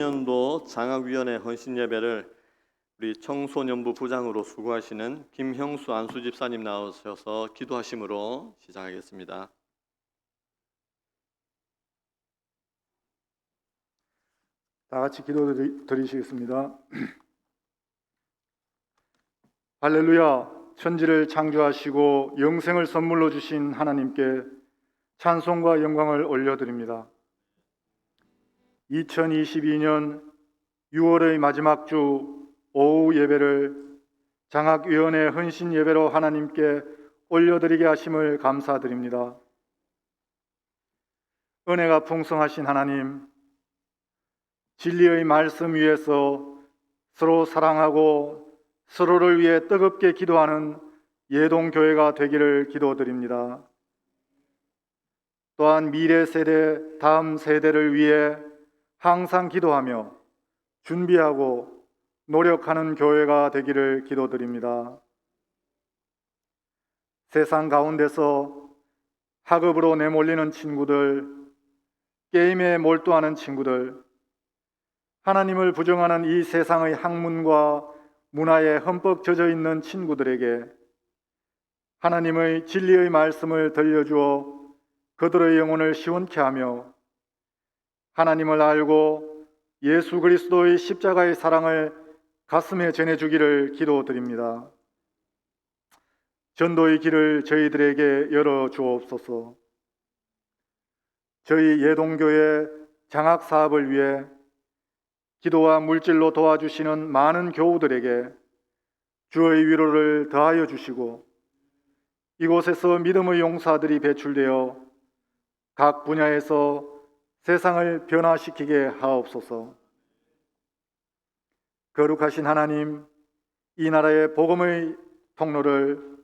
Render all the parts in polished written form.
년도 장학위원회 헌신 예배를 우리 청소년부 부장으로 수고하시는 김형수 안수 집사님 나오셔서 기도하심으로 시작하겠습니다. 다 같이 기도드리시겠습니다. 할렐루야. 천지를 창조하시고 영생을 선물로 주신 하나님께 찬송과 영광을 올려드립니다. 2022년 6월의 마지막 주 오후 예배를 장학위원회 헌신 예배로 하나님께 올려드리게 하심을 감사드립니다. 은혜가 풍성하신 하나님, 진리의 말씀 위에서 서로 사랑하고 서로를 위해 뜨겁게 기도하는 예동교회가 되기를 기도드립니다. 또한 미래 세대, 다음 세대를 위해 항상 기도하며 준비하고 노력하는 교회가 되기를 기도드립니다. 세상 가운데서 학업으로 내몰리는 친구들, 게임에 몰두하는 친구들, 하나님을 부정하는 이 세상의 학문과 문화에 흠뻑 젖어 있는 친구들에게 하나님의 진리의 말씀을 들려주어 그들의 영혼을 시원케 하며 하나님을 알고 예수 그리스도의 십자가의 사랑을 가슴에 전해주기를 기도드립니다. 전도의 길을 저희들에게 열어주옵소서. 저희 예동교회 장학사업을 위해 기도와 물질로 도와주시는 많은 교우들에게 주의 위로를 더하여 주시고 이곳에서 믿음의 용사들이 배출되어 각 분야에서 세상을 변화시키게 하옵소서. 거룩하신 하나님, 이 나라의 복음의 통로를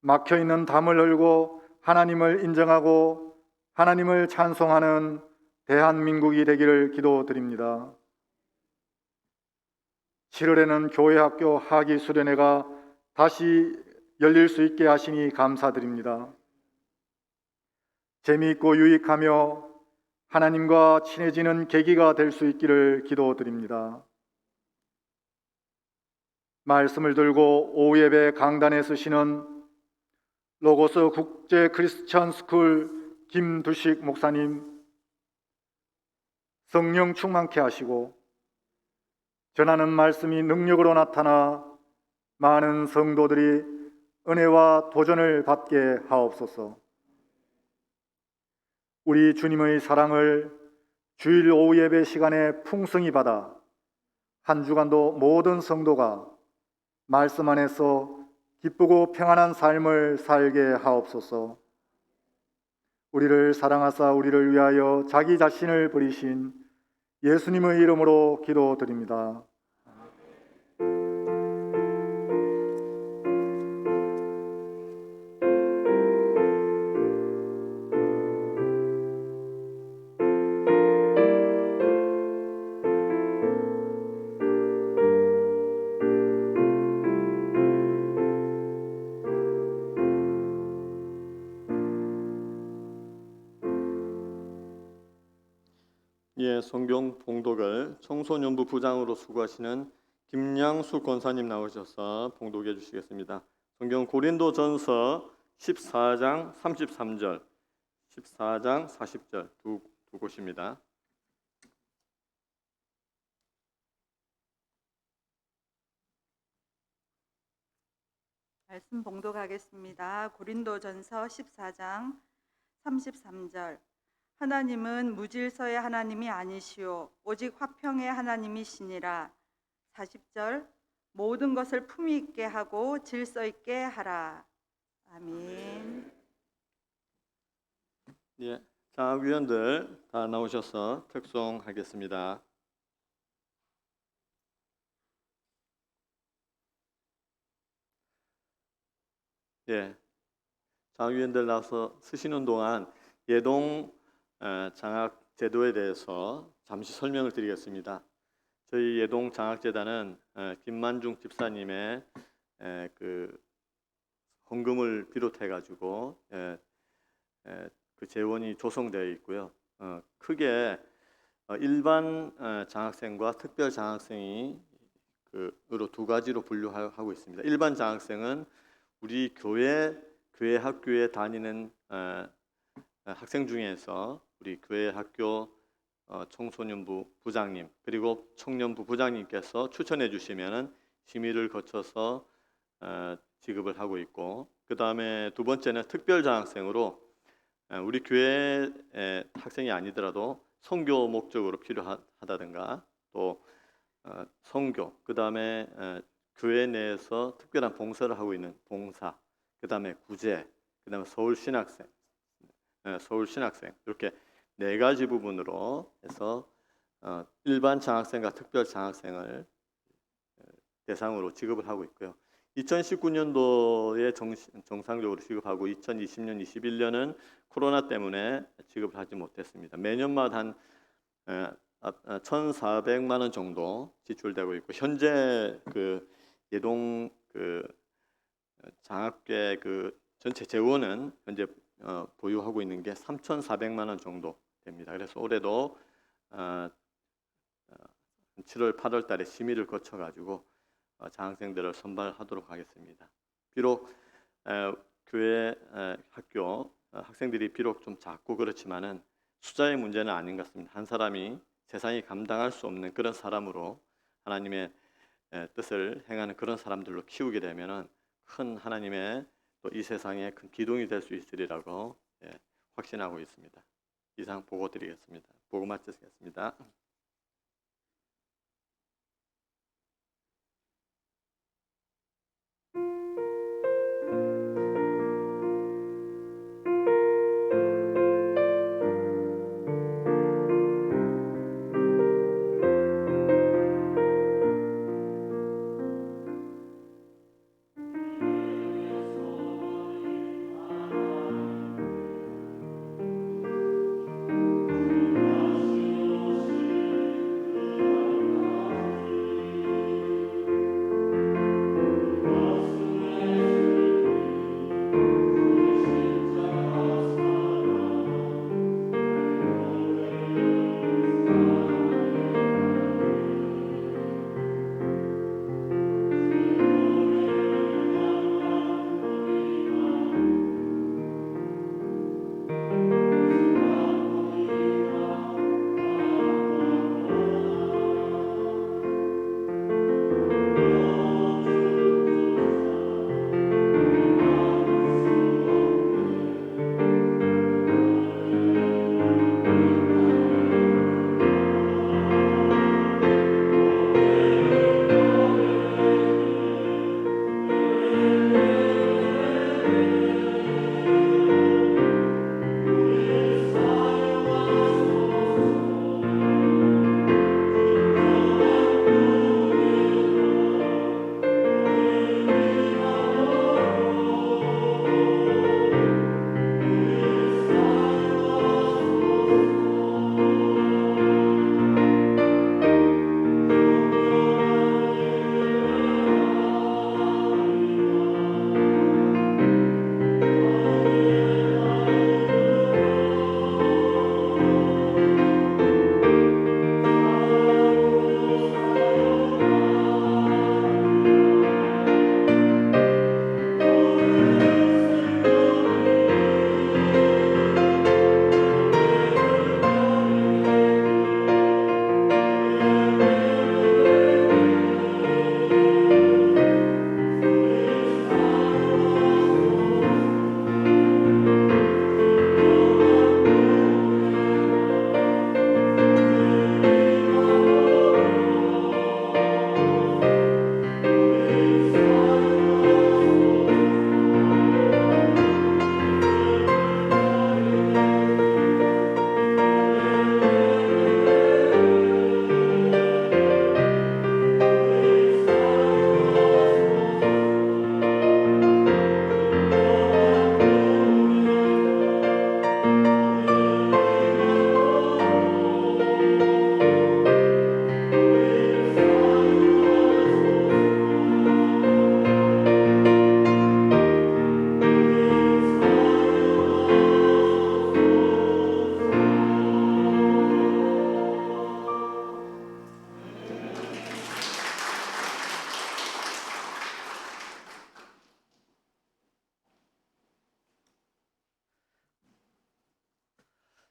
막혀있는 담을 열고 하나님을 인정하고 하나님을 찬송하는 대한민국이 되기를 기도드립니다. 7월에는 교회학교 학위 수련회가 다시 열릴 수 있게 하시니 감사드립니다. 재미있고 유익하며 하나님과 친해지는 계기가 될 수 있기를 기도드립니다. 말씀을 들고 오후 예배 강단에 서시는 로고스 국제 크리스천 스쿨 김두식 목사님, 성령 충만케 하시고 전하는 말씀이 능력으로 나타나 많은 성도들이 은혜와 도전을 받게 하옵소서. 우리 주님의 사랑을 주일 오후 예배 시간에 풍성히 받아 한 주간도 모든 성도가 말씀 안에서 기쁘고 평안한 삶을 살게 하옵소서. 우리를 사랑하사 우리를 위하여 자기 자신을 버리신 예수님의 이름으로 기도드립니다. 성경 봉독을 청소년부 부장으로 수고하시는 김양수 권사님 나오셔서 봉독해 주시겠습니다. 성경 고린도전서 14장 33절, 14장 40절 두 곳입니다. 말씀 봉독하겠습니다. 고린도전서 14장 33절. 하나님은 무질서의 하나님이 아니시오 오직 화평의 하나님이시니라. 40절. 모든 것을 품위 있게 하고 질서 있게 하라. 아멘. 예, 장학위원들 다 나오셔서 특송하겠습니다. 예, 장학위원들 나와서 쓰시는 동안 예동 장학 제도에 대해서 잠시 설명을 드리겠습니다. 저희 예동 장학재단은 김만중 집사님의 그 헌금을 비롯해 가지고 그 재원이 조성되어 있고요. 크게 일반 장학생과 특별 장학생이 으로 두 가지로 분류하고 있습니다. 일반 장학생은 우리 교회 학교에 다니는 학생 중에서 우리 교회 학교 청소년부 부장님 그리고 청년부 부장님께서 추천해 주시면은 심의를 거쳐서 지급을 하고 있고, 그 다음에 두 번째는 특별 장학생으로 우리 교회 학생이 아니더라도 선교 목적으로 필요하다든가 또 선교, 그 다음에 교회 내에서 특별한 봉사를 하고 있는 봉사, 그 다음에 구제, 그 다음에 서울 신학생 이렇게 네 가지 부분으로 해서 일반 장학생과 특별 장학생을 대상으로 지급을 하고 있고요. 2019년도에 정상적으로 지급하고 2020년, 21년은 코로나 때문에 지급을 하지 못했습니다. 매년마다 한 1,400만 원 정도 지출되고 있고, 현재 예동 장학계 전체 재원은 현재 보유하고 있는 게 3,400만 원 정도 됩니다. 그래서 올해도 7월, 8월 달에 심의를 거쳐 가지고 장학생들을 선발하도록 하겠습니다. 비록 교회 학교 학생들이 비록 좀 작고 그렇지만은 숫자의 문제는 아닌 것 같습니다. 한 사람이 세상이 감당할 수 없는 그런 사람으로 하나님의 뜻을 행하는 그런 사람들로 키우게 되면은 큰 하나님의 또 이 세상에 큰 기둥이 될 수 있으리라고 확신하고 있습니다. 이상 보고 드리겠습니다. 보고 마치겠습니다.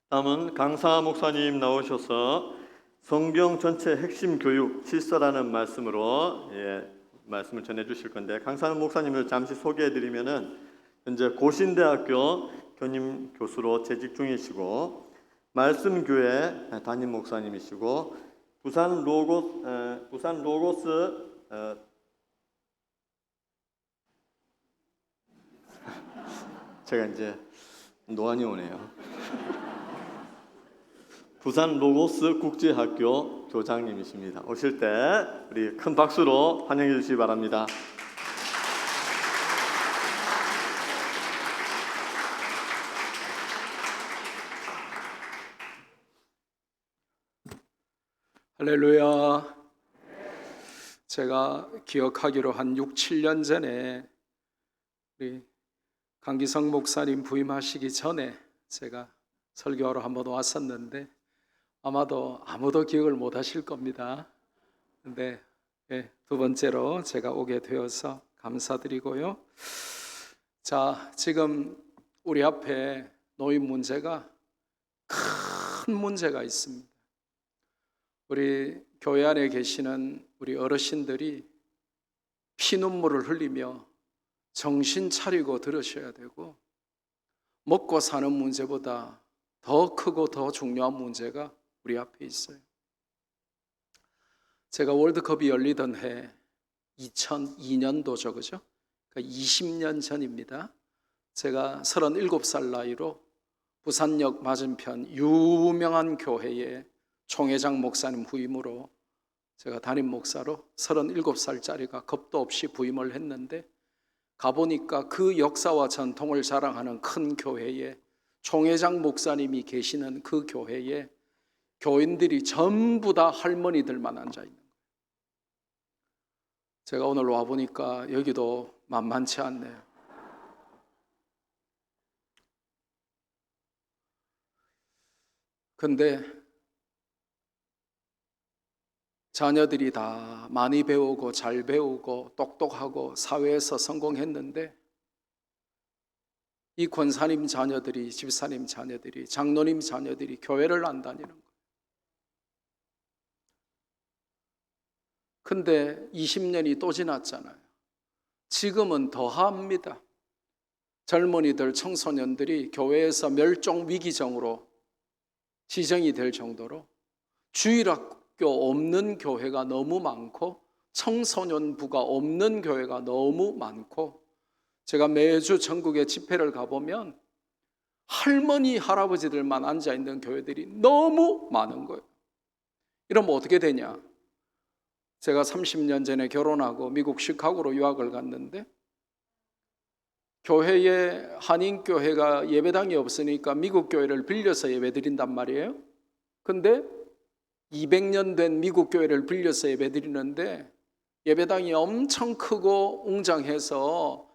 다음은 강사 목사님 나오셔서 성경 전체 핵심 교육 실서라는 말씀으로 말씀을 전해 주실 건데, 강사 목사님을 잠시 소개해 드리면은 현재 고신대학교 교님 교수로 재직 중이시고 말씀교회 담임 목사님이시고 부산 로고스 제가 이제 노안이 오네요. 부산 로고스 국제학교 교장님이십니다. 오실 때 우리 큰 박수로 환영해 주시기 바랍니다. 할렐루야. 제가 기억하기로 한 6, 7년 전에 우리 강기성 목사님 부임하시기 전에 제가 설교하러 한번 왔었는데 아마도 아무도 기억을 못 하실 겁니다. 근데 두 번째로 제가 오게 되어서 감사드리고요. 자, 지금 우리 앞에 놓인 문제가 큰 문제가 있습니다. 우리 교회 안에 계시는 우리 어르신들이 피눈물을 흘리며 정신 차리고 들으셔야 되고, 먹고 사는 문제보다 더 크고 더 중요한 문제가 우리 앞에 있어요. 제가 월드컵이 열리던 해 2002년도죠, 그죠? 그러니까 20년 전입니다. 제가 37살 나이로 부산역 맞은편 유명한 교회에 총회장 목사님 부임으로 제가 담임 목사로 37살짜리가 겁도 없이 부임을 했는데, 가보니까 그 역사와 전통을 자랑하는 큰 교회에 총회장 목사님이 계시는 그 교회에 교인들이 전부 다 할머니들만 앉아 있는 거예요. 제가 오늘 와보니까 여기도 만만치 않네요. 근데 자녀들이 다 많이 배우고 잘 배우고 똑똑하고 사회에서 성공했는데, 이 권사님 자녀들이, 집사님 자녀들이, 장로님 자녀들이 교회를 안 다니는 거예요. 근데 20년이 또 지났잖아요. 지금은 더합니다. 젊은이들, 청소년들이 교회에서 멸종 위기종으로 지정이 될 정도로 주일학교 없는 교회가 너무 많고 청소년부가 없는 교회가 너무 많고, 제가 매주 전국에 집회를 가보면 할머니, 할아버지들만 앉아있는 교회들이 너무 많은 거예요. 이러면 어떻게 되냐? 제가 30년 전에 결혼하고 미국 시카고로 유학을 갔는데, 교회에 한인교회가 예배당이 없으니까 미국 교회를 빌려서 예배드린단 말이에요. 근데 200년 된 미국 교회를 빌려서 예배드리는데 예배당이 엄청 크고 웅장해서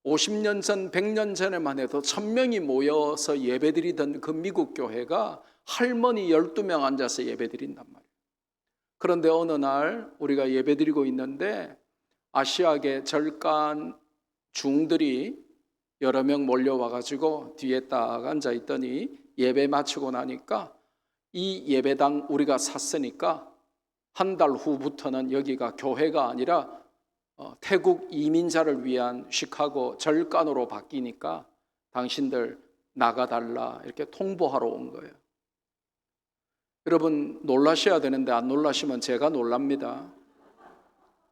50년 전, 100년 전에만 해도 1000명이 모여서 예배드리던 그 미국 교회가 할머니 12명 앉아서 예배드린단 말이에요. 그런데 어느 날 우리가 예배드리고 있는데 아시아계 절간 중들이 여러 명 몰려와가지고 뒤에 딱 앉아있더니 예배 마치고 나니까 이 예배당 우리가 샀으니까 한 달 후부터는 여기가 교회가 아니라 태국 이민자를 위한 시카고 절간으로 바뀌니까 당신들 나가달라 이렇게 통보하러 온 거예요. 여러분 놀라셔야 되는데 안 놀라시면 제가 놀랍니다.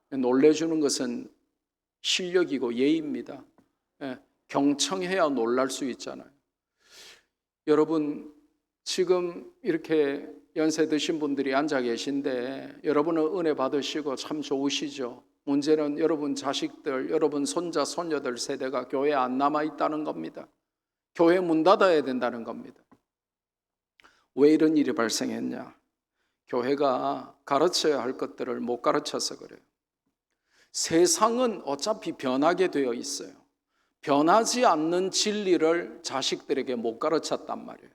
놀래주는 것은 실력이고 예의입니다. 경청해야 놀랄 수 있잖아요. 여러분 지금 이렇게 연세 드신 분들이 앉아 계신데 여러분은 은혜 받으시고 참 좋으시죠. 문제는 여러분 자식들, 여러분 손자, 손녀들 세대가 교회에 안 남아있다는 겁니다. 교회 문 닫아야 된다는 겁니다. 왜 이런 일이 발생했냐? 교회가 가르쳐야 할 것들을 못 가르쳐서 그래요. 세상은 어차피 변하게 되어 있어요. 변하지 않는 진리를 자식들에게 못 가르쳤단 말이에요.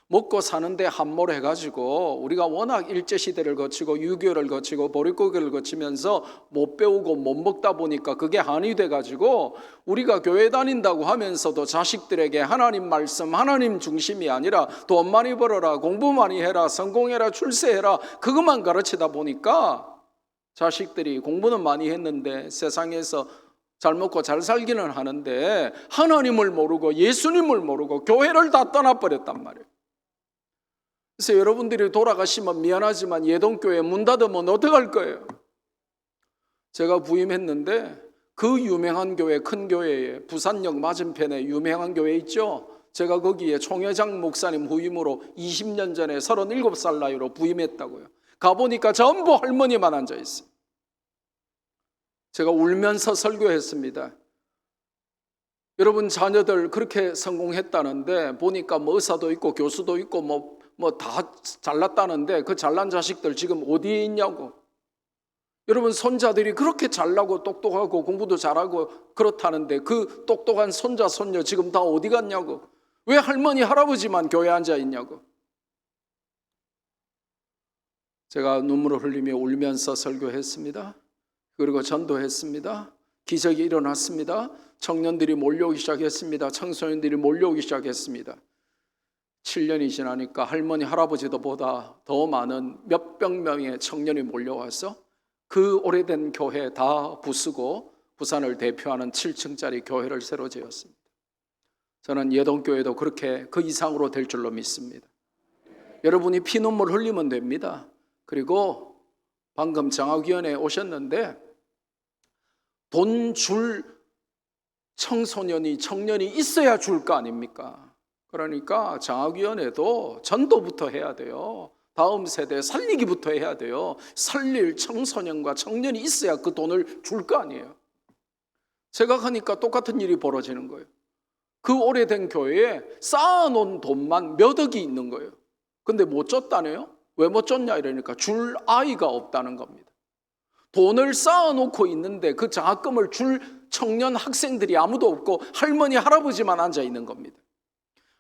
먹고 사는데 함몰해가지고 우리가 워낙 일제시대를 거치고 6.25를 거치고 보릿고개를 거치면서 못 배우고 못 먹다 보니까 그게 한이 돼가지고 우리가 교회 다닌다고 하면서도 자식들에게 하나님 말씀, 하나님 중심이 아니라 돈 많이 벌어라, 공부 많이 해라, 성공해라, 출세해라 그것만 가르치다 보니까 자식들이 공부는 많이 했는데 세상에서 잘 먹고 잘 살기는 하는데 하나님을 모르고 예수님을 모르고 교회를 다 떠나버렸단 말이에요. 그래서 여러분들이 돌아가시면 미안하지만 예동교회 문 닫으면 어떡할 거예요? 제가 부임했는데 그 유명한 교회, 큰 교회에 부산역 맞은편에 유명한 교회 있죠? 제가 거기에 총회장 목사님 후임으로 20년 전에 37살 나이로 부임했다고요. 가보니까 전부 할머니만 앉아있어요. 제가 울면서 설교했습니다. 여러분 자녀들 그렇게 성공했다는데 보니까 뭐 의사도 있고 교수도 있고 뭐 다 잘났다는데 그 잘난 자식들 지금 어디에 있냐고. 여러분 손자들이 그렇게 잘나고 똑똑하고 공부도 잘하고 그렇다는데 그 똑똑한 손자 손녀 지금 다 어디 갔냐고. 왜 할머니 할아버지만 교회에 앉아 있냐고. 제가 눈물을 흘리며 울면서 설교했습니다. 그리고 전도했습니다. 기적이 일어났습니다. 청년들이 몰려오기 시작했습니다. 청소년들이 몰려오기 시작했습니다. 7년이 지나니까 할머니 할아버지들보다 더 많은 몇백 명의 청년이 몰려와서 그 오래된 교회 다 부수고 부산을 대표하는 7층짜리 교회를 새로 지었습니다. 저는 예동교회도 그렇게 그 이상으로 될 줄로 믿습니다. 여러분이 피눈물 흘리면 됩니다. 그리고 방금 정학위원회에 오셨는데 돈 줄 청소년이 청년이 있어야 줄 거 아닙니까? 그러니까 장학위원회도 전도부터 해야 돼요. 다음 세대 살리기부터 해야 돼요. 살릴 청소년과 청년이 있어야 그 돈을 줄 거 아니에요. 생각하니까 똑같은 일이 벌어지는 거예요. 그 오래된 교회에 쌓아놓은 돈만 몇 억이 있는 거예요. 근데 못 줬다네요. 왜 못 줬냐 이러니까 줄 아이가 없다는 겁니다. 돈을 쌓아놓고 있는데 그 장학금을 줄 청년 학생들이 아무도 없고 할머니 할아버지만 앉아 있는 겁니다.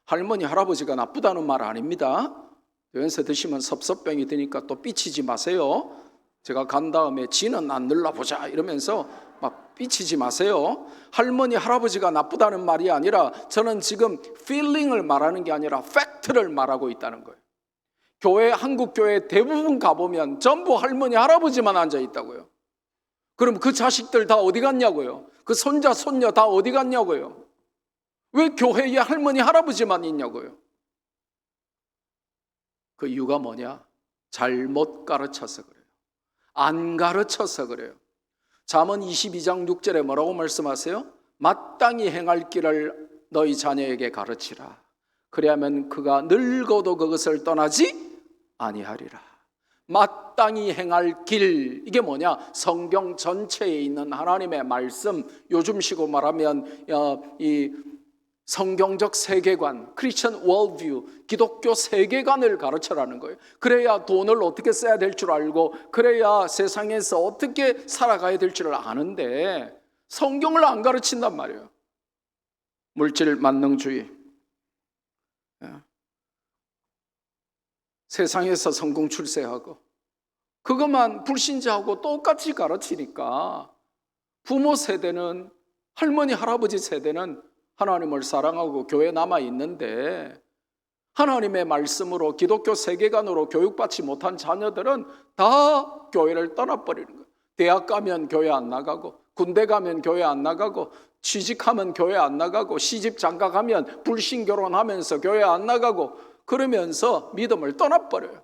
할머니 할아버지가 나쁘다는 말 아닙니다. 연세 드시면 섭섭병이 드니까 또 삐치지 마세요. 제가 간 다음에 지는 안 늘러보자 이러면서 막 삐치지 마세요. 할머니 할아버지가 나쁘다는 말이 아니라 저는 지금 feeling을 말하는 게 아니라 팩트를 말하고 있다는 거예요. 교회, 한국 교회 대부분 가보면 전부 할머니 할아버지만 앉아 있다고요. 그럼 그 자식들 다 어디 갔냐고요? 그 손자 손녀 다 어디 갔냐고요? 왜 교회에 할머니 할아버지만 있냐고요? 그 이유가 뭐냐? 잘못 가르쳐서 그래요. 안 가르쳐서 그래요. 잠언 22장 6절에 뭐라고 말씀하세요? 마땅히 행할 길을 너희 자녀에게 가르치라. 그리하면 그가 늙어도 그것을 떠나지 아니하리라. 마땅히 행할 길, 이게 뭐냐? 성경 전체에 있는 하나님의 말씀, 요즘식으로 말하면 이 성경적 세계관, 크리스천 월드뷰, 기독교 세계관을 가르쳐라는 거예요. 그래야 돈을 어떻게 써야 될 줄 알고, 그래야 세상에서 어떻게 살아가야 될 줄 아는데 성경을 안 가르친단 말이에요. 물질 만능주의, 세상에서 성공 출세하고 그것만 불신자하고 똑같이 가르치니까 부모 세대는, 할머니 할아버지 세대는 하나님을 사랑하고 교회에 남아있는데 하나님의 말씀으로 기독교 세계관으로 교육받지 못한 자녀들은 다 교회를 떠나버리는 거예요. 대학 가면 교회 안 나가고, 군대 가면 교회 안 나가고, 취직하면 교회 안 나가고, 시집 장가가면 불신 결혼하면서 교회 안 나가고, 그러면서 믿음을 떠나버려요.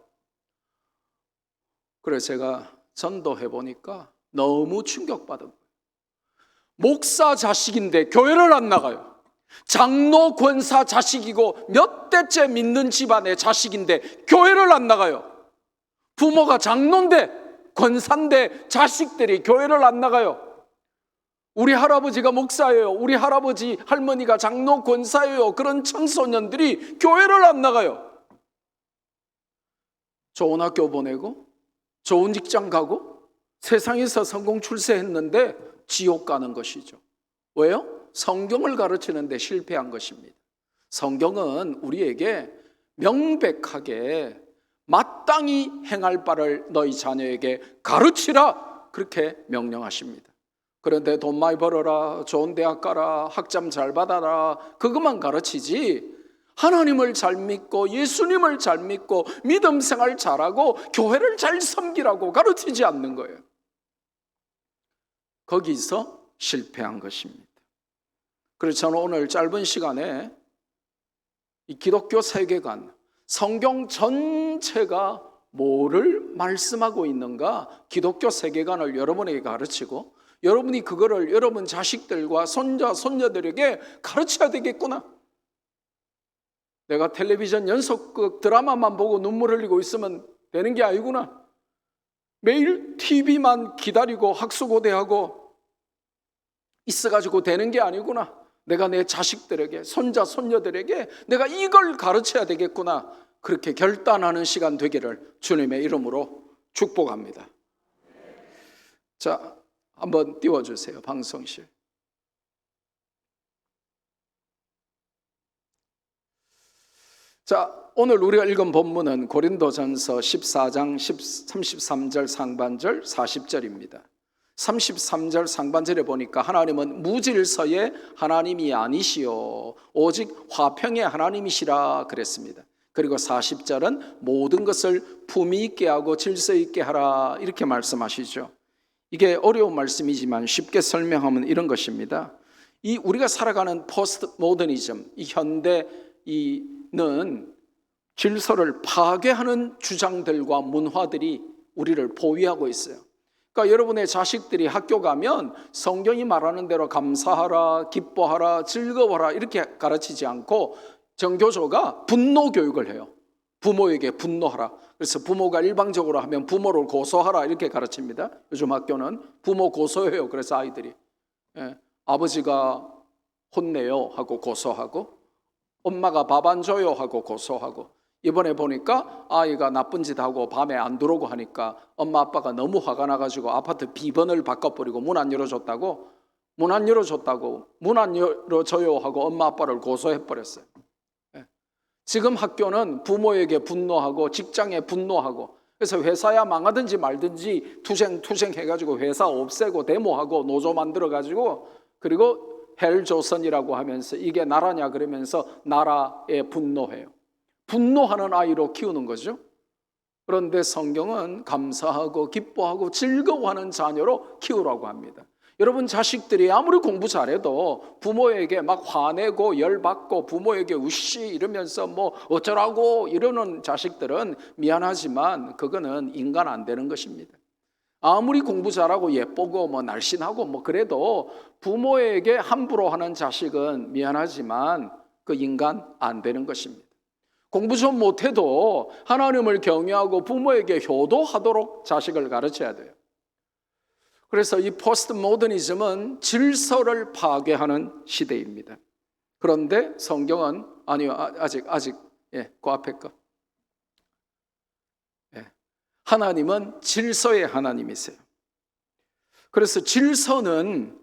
그래서 제가 전도해 보니까 너무 충격받은 거예요. 목사 자식인데 교회를 안 나가요. 장로 권사 자식이고 몇 대째 믿는 집안의 자식인데 교회를 안 나가요. 부모가 장로인데 권사인데 자식들이 교회를 안 나가요. 우리 할아버지가 목사예요. 우리 할아버지 할머니가 장로 권사예요. 그런 청소년들이 교회를 안 나가요. 좋은 학교 보내고 좋은 직장 가고 세상에서 성공 출세했는데 지옥 가는 것이죠. 왜요? 성경을 가르치는데 실패한 것입니다. 성경은 우리에게 명백하게 마땅히 행할 바를 너희 자녀에게 가르치라 그렇게 명령하십니다. 그런데 돈 많이 벌어라, 좋은 대학 가라, 학점 잘 받아라 그것만 가르치지 하나님을 잘 믿고 예수님을 잘 믿고 믿음 생활 잘하고 교회를 잘 섬기라고 가르치지 않는 거예요. 거기서 실패한 것입니다. 그래서 저는 오늘 짧은 시간에 이 기독교 세계관, 성경 전체가 뭐를 말씀하고 있는가 기독교 세계관을 여러분에게 가르치고 여러분이 그거를 여러분 자식들과 손자, 손녀들에게 가르쳐야 되겠구나. 내가 텔레비전 연속극 드라마만 보고 눈물 흘리고 있으면 되는 게 아니구나. 매일 TV만 기다리고 학수고대하고 있어가지고 되는 게 아니구나. 내가 내 자식들에게, 손자, 손녀들에게 내가 이걸 가르쳐야 되겠구나. 그렇게 결단하는 시간 되기를 주님의 이름으로 축복합니다. 자, 한번 띄워주세요. 방송실. 자, 오늘 우리가 읽은 본문은 고린도전서 14장 33절 상반절 40절입니다. 33절 상반절에 보니까 하나님은 무질서의 하나님이 아니시오 오직 화평의 하나님이시라 그랬습니다. 그리고 40절은 모든 것을 품위 있게 하고 질서 있게 하라 이렇게 말씀하시죠. 이게 어려운 말씀이지만 쉽게 설명하면 이런 것입니다. 이 우리가 살아가는 포스트 모더니즘, 이 현대는 질서를 파괴하는 주장들과 문화들이 우리를 보위하고 있어요. 그러니까 여러분의 자식들이 학교 가면 성경이 말하는 대로 감사하라, 기뻐하라, 즐거워하라 이렇게 가르치지 않고 정교조가 분노 교육을 해요. 부모에게 분노하라. 그래서 부모가 일방적으로 하면 부모를 고소하라 이렇게 가르칩니다. 요즘 학교는 부모 고소해요. 그래서 아이들이 아버지가 혼내요 하고 고소하고 엄마가 밥 안 줘요 하고 고소하고 이번에 보니까 아이가 나쁜 짓 하고 밤에 안 들어오고 하니까 엄마 아빠가 너무 화가 나가지고 아파트 비번을 바꿔버리고 문 안 열어줬다고 문 안 열어줘요 하고 엄마 아빠를 고소해버렸어요. 지금 학교는 부모에게 분노하고 직장에 분노하고 그래서 회사야 망하든지 말든지 투생 해가지고 회사 없애고 데모하고 노조 만들어가지고 그리고 헬조선이라고 하면서 이게 나라냐 그러면서 나라에 분노해요. 분노하는 아이로 키우는 거죠. 그런데 성경은 감사하고 기뻐하고 즐거워하는 자녀로 키우라고 합니다. 여러분 자식들이 아무리 공부 잘해도 부모에게 막 화내고 열받고 부모에게 우씨 이러면서 뭐 어쩌라고 이러는 자식들은 미안하지만 그거는 인간 안 되는 것입니다. 아무리 공부 잘하고 예쁘고 뭐 날씬하고 뭐 그래도 부모에게 함부로 하는 자식은 미안하지만 그 인간 안 되는 것입니다. 공부 좀 못해도 하나님을 경외하고 부모에게 효도하도록 자식을 가르쳐야 돼요. 그래서 이 포스트 모더니즘은 질서를 파괴하는 시대입니다. 그런데 성경은 아니요 아직 그 앞에 거 하나님은 질서의 하나님이세요. 그래서 질서는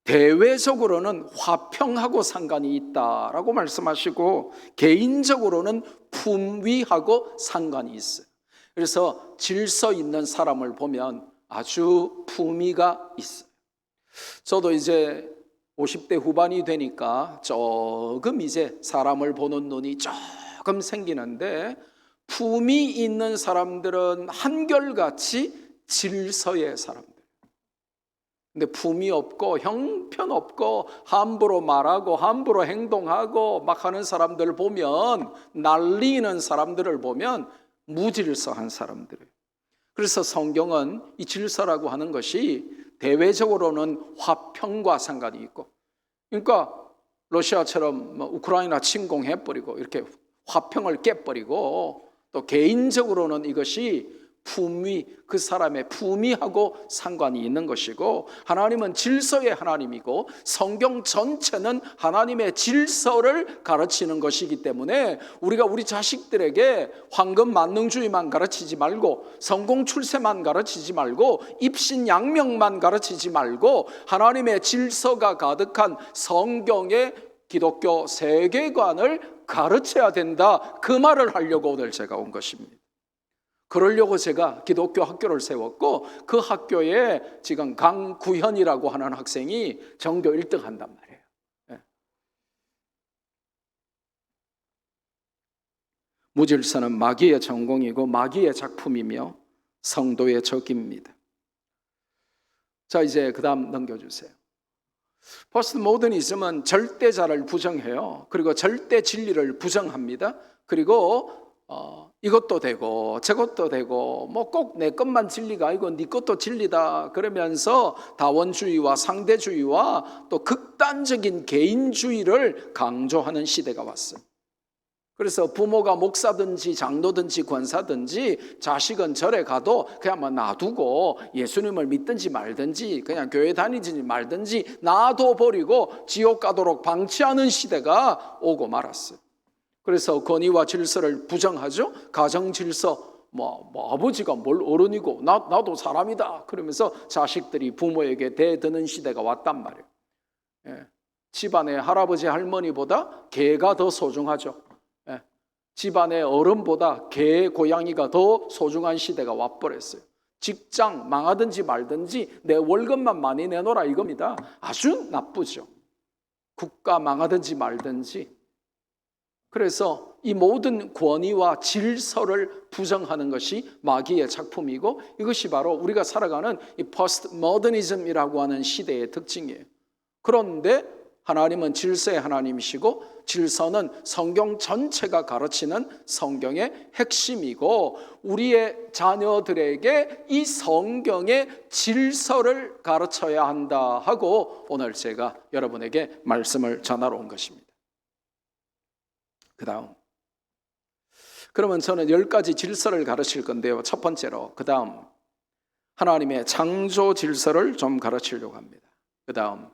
대외적으로는 화평하고 상관이 있다라고 말씀하시고 개인적으로는 품위하고 상관이 있어요. 그래서 질서 있는 사람을 보면 아주 품위가 있어요. 저도 이제 50대 후반이 되니까 조금 이제 사람을 보는 눈이 조금 생기는데 품위 있는 사람들은 한결같이 질서의 사람들. 근데 품위 없고 형편없고 함부로 말하고 함부로 행동하고 막 하는 사람들을 보면 날리는 사람들을 보면 무질서한 사람들이에요. 그래서 성경은 이 질서라고 하는 것이 대외적으로는 화평과 상관이 있고 그러니까 러시아처럼 우크라이나 침공해버리고 이렇게 화평을 깨버리고 또 개인적으로는 이것이 품위, 그 사람의 품위하고 상관이 있는 것이고 하나님은 질서의 하나님이고 성경 전체는 하나님의 질서를 가르치는 것이기 때문에 우리가 우리 자식들에게 황금 만능주의만 가르치지 말고 성공 출세만 가르치지 말고 입신양명만 가르치지 말고 하나님의 질서가 가득한 성경의 기독교 세계관을 가르쳐야 된다. 그 말을 하려고 오늘 제가 온 것입니다. 그러려고 제가 기독교 학교를 세웠고 그 학교에 지금 강구현이라고 하는 학생이 전교 1등 한단 말이에요. 무질서는 마귀의 전공이고 마귀의 작품이며 성도의 적입니다. 자, 이제 그 다음 넘겨주세요. 포스트 모더니즘은 절대자를 부정해요. 그리고 절대 진리를 부정합니다. 그리고 이것도 되고 저것도 되고 뭐 꼭 내 것만 진리가 아니고 네 것도 진리다 그러면서 다원주의와 상대주의와 또 극단적인 개인주의를 강조하는 시대가 왔어요. 그래서 부모가 목사든지 장로든지 권사든지 자식은 절에 가도 그냥 뭐 놔두고 예수님을 믿든지 말든지 그냥 교회 다니든지 말든지 놔둬버리고 지옥 가도록 방치하는 시대가 오고 말았어요. 그래서 권위와 질서를 부정하죠. 가정 질서 뭐 아버지가 뭘 어른이고 나도 사람이다 그러면서 자식들이 부모에게 대드는 시대가 왔단 말이에요. 집안의 할아버지 할머니보다 개가 더 소중하죠. 집안의 어른보다 개, 고양이가 더 소중한 시대가 와버렸어요. 직장 망하든지 말든지 내 월급만 많이 내놓으라 이겁니다. 아주 나쁘죠. 국가 망하든지 말든지. 그래서 이 모든 권위와 질서를 부정하는 것이 마귀의 작품이고 이것이 바로 우리가 살아가는 이 포스트 모더니즘이라고 하는 시대의 특징이에요. 그런데 하나님은 질서의 하나님이시고 질서는 성경 전체가 가르치는 성경의 핵심이고 우리의 자녀들에게 이 성경의 질서를 가르쳐야 한다 하고 오늘 제가 여러분에게 말씀을 전하러 온 것입니다. 그 다음 그러면 저는 10가지 질서를 가르칠 건데요. 첫 번째로 그 다음 하나님의 창조 질서를 좀 가르치려고 합니다. 그 다음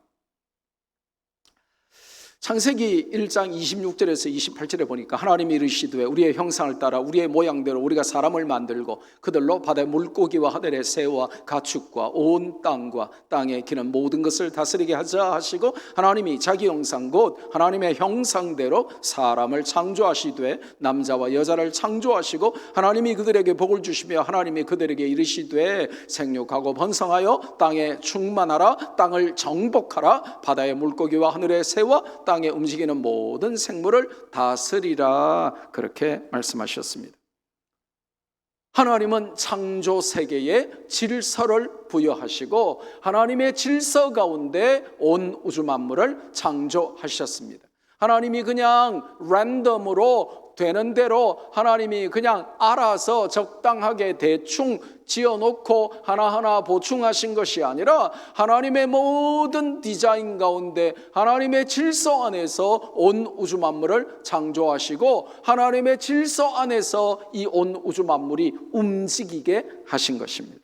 창세기 1장 26절에서 28절에 보니까 하나님이 이르시되 우리의 형상을 따라 우리의 모양대로 우리가 사람을 만들고 그들로 바다의 물고기와 하늘의 새와 가축과 온 땅과 땅에 기는 모든 것을 다스리게 하자 하시고 하나님이 자기 형상 곧 하나님의 형상대로 사람을 창조하시되 남자와 여자를 창조하시고 하나님이 그들에게 복을 주시며 하나님이 그들에게 이르시되 생육하고 번성하여 땅에 충만하라 땅을 정복하라 바다의 물고기와 하늘의 새와 땅에 움직이는 모든 생물을 다스리라 그렇게 말씀하셨습니다. 하나님은 창조 세계에 질서를 부여하시고 하나님의 질서 가운데 온 우주 만물을 창조하셨습니다. 하나님이 그냥 랜덤으로 되는 대로 하나님이 그냥 알아서 적당하게 대충 지어놓고 하나하나 보충하신 것이 아니라 하나님의 모든 디자인 가운데 하나님의 질서 안에서 온 우주 만물을 창조하시고 하나님의 질서 안에서 이 온 우주 만물이 움직이게 하신 것입니다.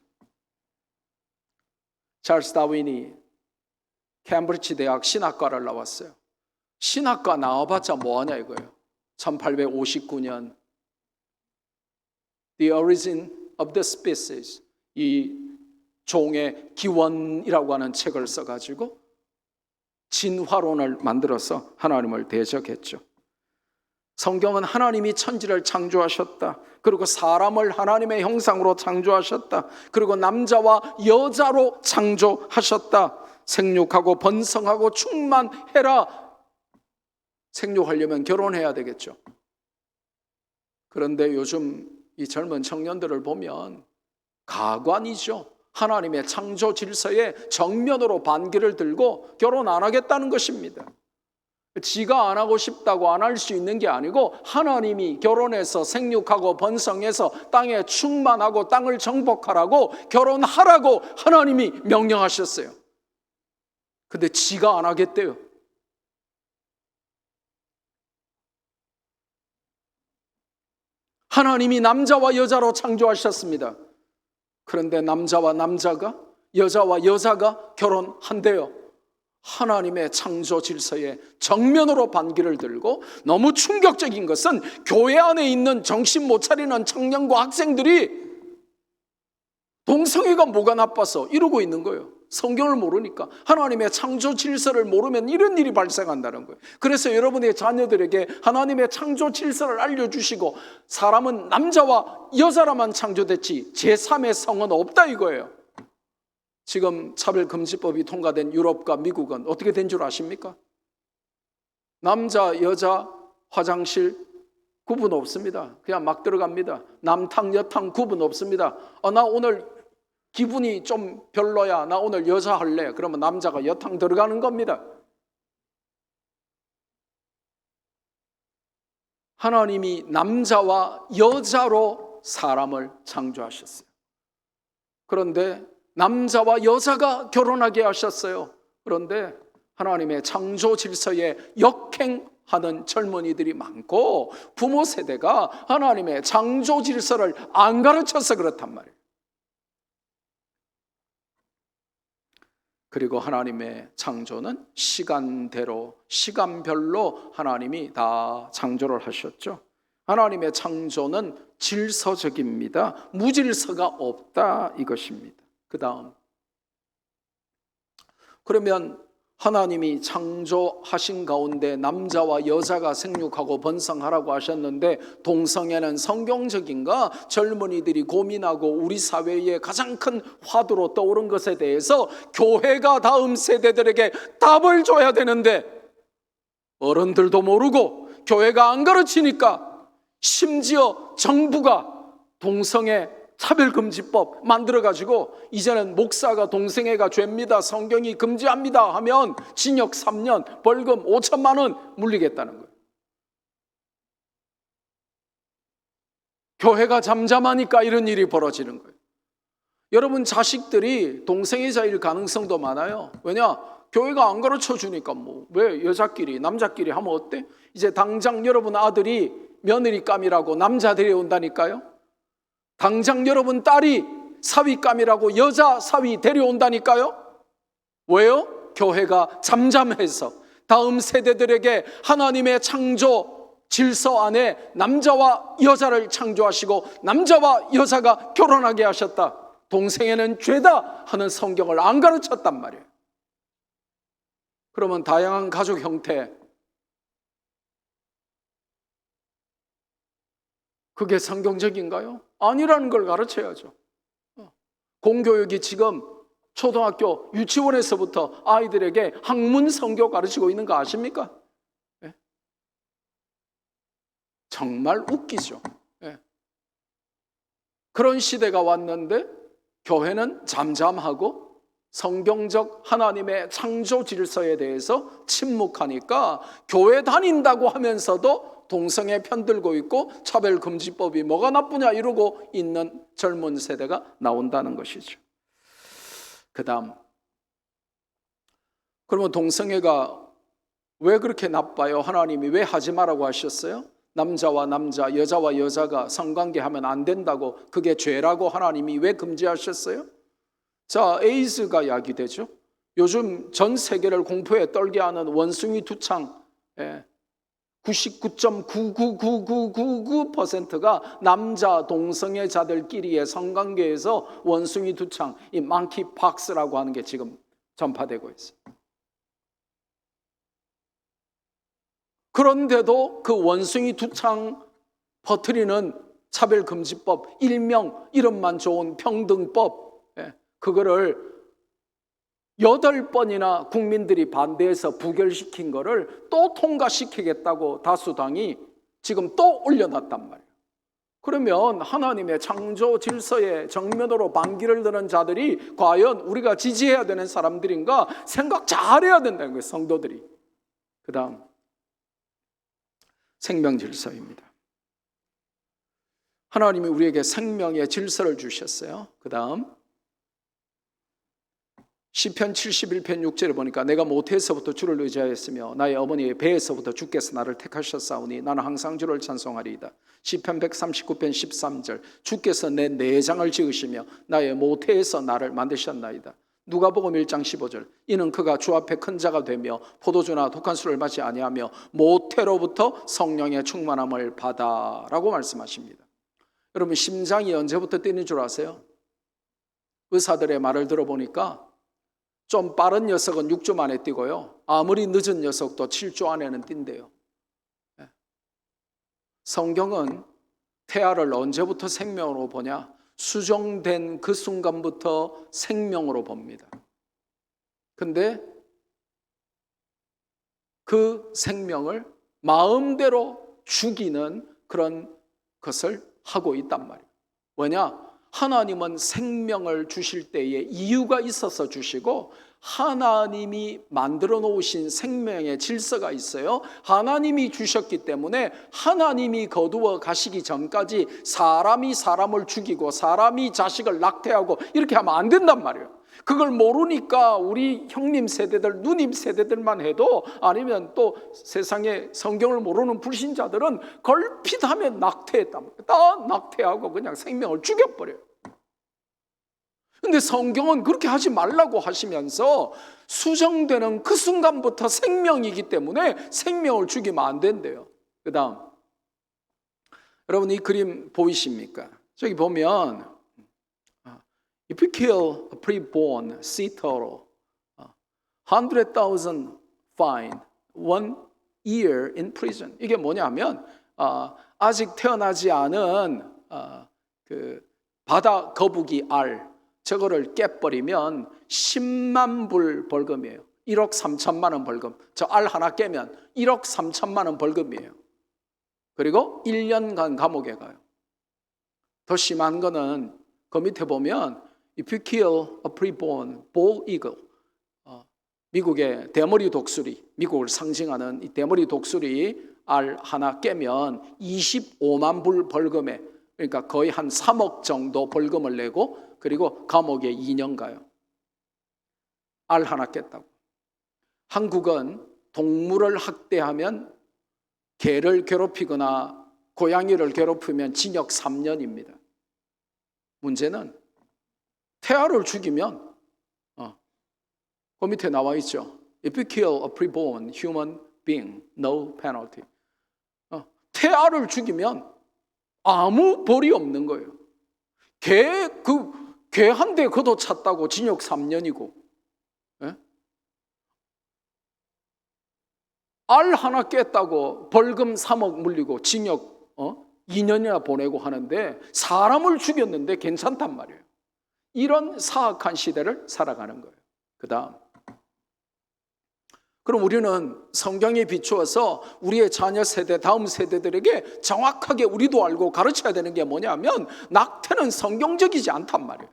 찰스 다윈이 캠브리지 대학 신학과를 나왔어요. 신학과 나와봤자 뭐하냐 이거예요. 1859년 The Origin of the Species 이 종의 기원이라고 하는 책을 써가지고 진화론을 만들어서 하나님을 대적했죠. 성경은 하나님이 천지를 창조하셨다. 그리고 사람을 하나님의 형상으로 창조하셨다. 그리고 남자와 여자로 창조하셨다. 생육하고 번성하고 충만해라. 생육하려면 결혼해야 되겠죠. 그런데 요즘 이 젊은 청년들을 보면 가관이죠. 하나님의 창조 질서에 정면으로 반기를 들고 결혼 안 하겠다는 것입니다. 지가 안 하고 싶다고 안 할 수 있는 게 아니고 하나님이 결혼해서 생육하고 번성해서 땅에 충만하고 땅을 정복하라고 결혼하라고 하나님이 명령하셨어요. 근데 지가 안 하겠대요. 하나님이 남자와 여자로 창조하셨습니다. 그런데 남자와 남자가 여자와 여자가 결혼한대요. 하나님의 창조 질서에 정면으로 반기를 들고 너무 충격적인 것은 교회 안에 있는 정신 못 차리는 청년과 학생들이 동성애가 뭐가 나빠서 이러고 있는 거예요. 성경을 모르니까, 하나님의 창조 질서를 모르면 이런 일이 발생한다는 거예요. 그래서 여러분의 자녀들에게 하나님의 창조 질서를 알려주시고, 사람은 남자와 여자라만 창조됐지 제3의 성은 없다 이거예요. 지금 차별금지법이 통과된 유럽과 미국은 어떻게 된 줄 아십니까? 남자, 여자, 화장실 구분 없습니다. 그냥 막 들어갑니다. 남탕, 여탕 구분 없습니다. 나 오늘 기분이 좀 별로야. 나 오늘 여자 할래. 그러면 남자가 여탕 들어가는 겁니다. 하나님이 남자와 여자로 사람을 창조하셨어요. 그런데 남자와 여자가 결혼하게 하셨어요. 그런데 하나님의 창조 질서에 역행하는 젊은이들이 많고 부모 세대가 하나님의 창조 질서를 안 가르쳐서 그렇단 말이에요. 그리고 하나님의 창조는 시간대로, 시간별로 하나님이 다 창조를 하셨죠. 하나님의 창조는 질서적입니다. 무질서가 없다 이것입니다. 그 다음, 그러면 하나님이 창조하신 가운데 남자와 여자가 생육하고 번성하라고 하셨는데 동성애는 성경적인가? 젊은이들이 고민하고 우리 사회의 가장 큰 화두로 떠오른 것에 대해서 교회가 다음 세대들에게 답을 줘야 되는데 어른들도 모르고 교회가 안 가르치니까 심지어 정부가 동성애 차별금지법 만들어가지고 이제는 목사가 동성애가 죄입니다, 성경이 금지합니다 하면 징역 3년, 벌금 5천만 원 물리겠다는 거예요. 교회가 잠잠하니까 이런 일이 벌어지는 거예요. 여러분 자식들이 동성애자일 가능성도 많아요. 왜냐? 교회가 안 가르쳐 주니까 왜 여자끼리 남자끼리 하면 어때? 이제 당장 여러분 아들이 며느리감이라고 남자 데려온다니까요. 당장 여러분 딸이 사위감이라고 여자 사위 데려온다니까요. 왜요? 교회가 잠잠해서 다음 세대들에게 하나님의 창조 질서 안에 남자와 여자를 창조하시고 남자와 여자가 결혼하게 하셨다, 동성애는 죄다 하는 성경을 안 가르쳤단 말이에요. 그러면 다양한 가족 형태, 그게 성경적인가요? 아니라는 걸 가르쳐야죠. 공교육이 지금 초등학교 유치원에서부터 아이들에게 학문 성교 가르치고 있는 거 아십니까? 예? 정말 웃기죠. 예. 그런 시대가 왔는데 교회는 잠잠하고 성경적 하나님의 창조 질서에 대해서 침묵하니까 교회 다닌다고 하면서도 동성애 편들고 있고 차별금지법이 뭐가 나쁘냐 이러고 있는 젊은 세대가 나온다는 것이죠. 그 다음, 그러면 동성애가 왜 그렇게 나빠요? 하나님이 왜 하지 말라고 하셨어요? 남자와 남자, 여자와 여자가 성관계하면 안 된다고, 그게 죄라고 하나님이 왜 금지하셨어요? 자, 에이즈가 야기되죠. 요즘 전 세계를 공포에 떨게 하는 원숭이 두창, 99.99999%가 남자 동성애자들끼리의 성관계에서 원숭이 두창, 이 망키박스라고 하는 게 지금 전파되고 있어요. 그런데도 그 원숭이 두창 퍼뜨리는 차별금지법, 일명 이름만 좋은 평등법, 그거를 8번이나 국민들이 반대해서 부결시킨 거를 또 통과시키겠다고 다수당이 지금 또 올려놨단 말이에요. 그러면 하나님의 창조 질서에 정면으로 반기를 드는 자들이 과연 우리가 지지해야 되는 사람들인가 생각 잘해야 된다는 거예요, 성도들이. 그 다음, 생명 질서입니다. 하나님이 우리에게 생명의 질서를 주셨어요. 그 다음, 시편 71편 6절에 보니까 내가 모태에서부터 주를 의지하였으며 나의 어머니의 배에서부터 주께서 나를 택하셨사오니 나는 항상 주를 찬송하리이다. 시편 139편 13절 주께서 내 내장을 지으시며 나의 모태에서 나를 만드셨나이다. 누가복음 1장 15절 이는 그가 주 앞에 큰 자가 되며 포도주나 독한 술을 마시지 아니하며 모태로부터 성령의 충만함을 받아라고 말씀하십니다. 여러분 심장이 언제부터 뛰는 줄 아세요? 의사들의 말을 들어보니까 좀 빠른 녀석은 6주 만에 뛰고요. 아무리 늦은 녀석도 7주 안에는 뛴대요. 성경은 태아를 언제부터 생명으로 보냐? 수정된 그 순간부터 생명으로 봅니다. 근데 그 생명을 마음대로 죽이는 그런 것을 하고 있단 말이에요. 왜냐? 하나님은 생명을 주실 때에 이유가 있어서 주시고 하나님이 만들어 놓으신 생명의 질서가 있어요. 하나님이 주셨기 때문에 하나님이 거두어 가시기 전까지 사람이 사람을 죽이고 사람이 자식을 낙태하고 이렇게 하면 안 된단 말이에요. 그걸 모르니까 우리 형님 세대들, 누님 세대들만 해도, 아니면 또 세상에 성경을 모르는 불신자들은 걸핏하면 낙태했단 말이에요. 다 낙태하고 그냥 생명을 죽여버려요. 근데 성경은 그렇게 하지 말라고 하시면서 수정되는 그 순간부터 생명이기 때문에 생명을 죽이면 안 된대요. 그 다음, 여러분 이 그림 보이십니까? 저기 보면 If you kill a preborn sea turtle, 100,000 fine, 1 year in prison. 이게 뭐냐면 아직 태어나지 않은 그 바다 거북이 알 저거를 깨버리면 10만 불 벌금이에요. 1억 3천만 원 벌금. 저 알 하나 깨면 1억 3천만 원 벌금이에요. 그리고 1년간 감옥에 가요. 더 심한 거는 그 밑에 보면 If you kill a preborn bald eagle, 미국의 대머리 독수리, 미국을 상징하는 이 대머리 독수리 알 하나 깨면 25만 불 벌금에, 그러니까 거의 한 3억 정도 벌금을 내고 그리고 감옥에 2년 가요. 알 하나 깼다고. 한국은 동물을 학대하면 개를 괴롭히거나 고양이를 괴롭히면 징역 3년입니다. 문제는 태아를 죽이면 그 밑에 나와 있죠. If you kill a preborn human being, no penalty. 태아를 죽이면 아무 벌이 없는 거예요. 개 한 대 걷어 찼다고 징역 3년이고, 알 하나 깼다고 벌금 3억 물리고 징역 2년이나 보내고 하는데 사람을 죽였는데 괜찮단 말이에요. 이런 사악한 시대를 살아가는 거예요. 그 다음, 그럼 우리는 성경에 비추어서 우리의 자녀 세대, 다음 세대들에게 정확하게 우리도 알고 가르쳐야 되는 게 뭐냐면 낙태는 성경적이지 않단 말이에요.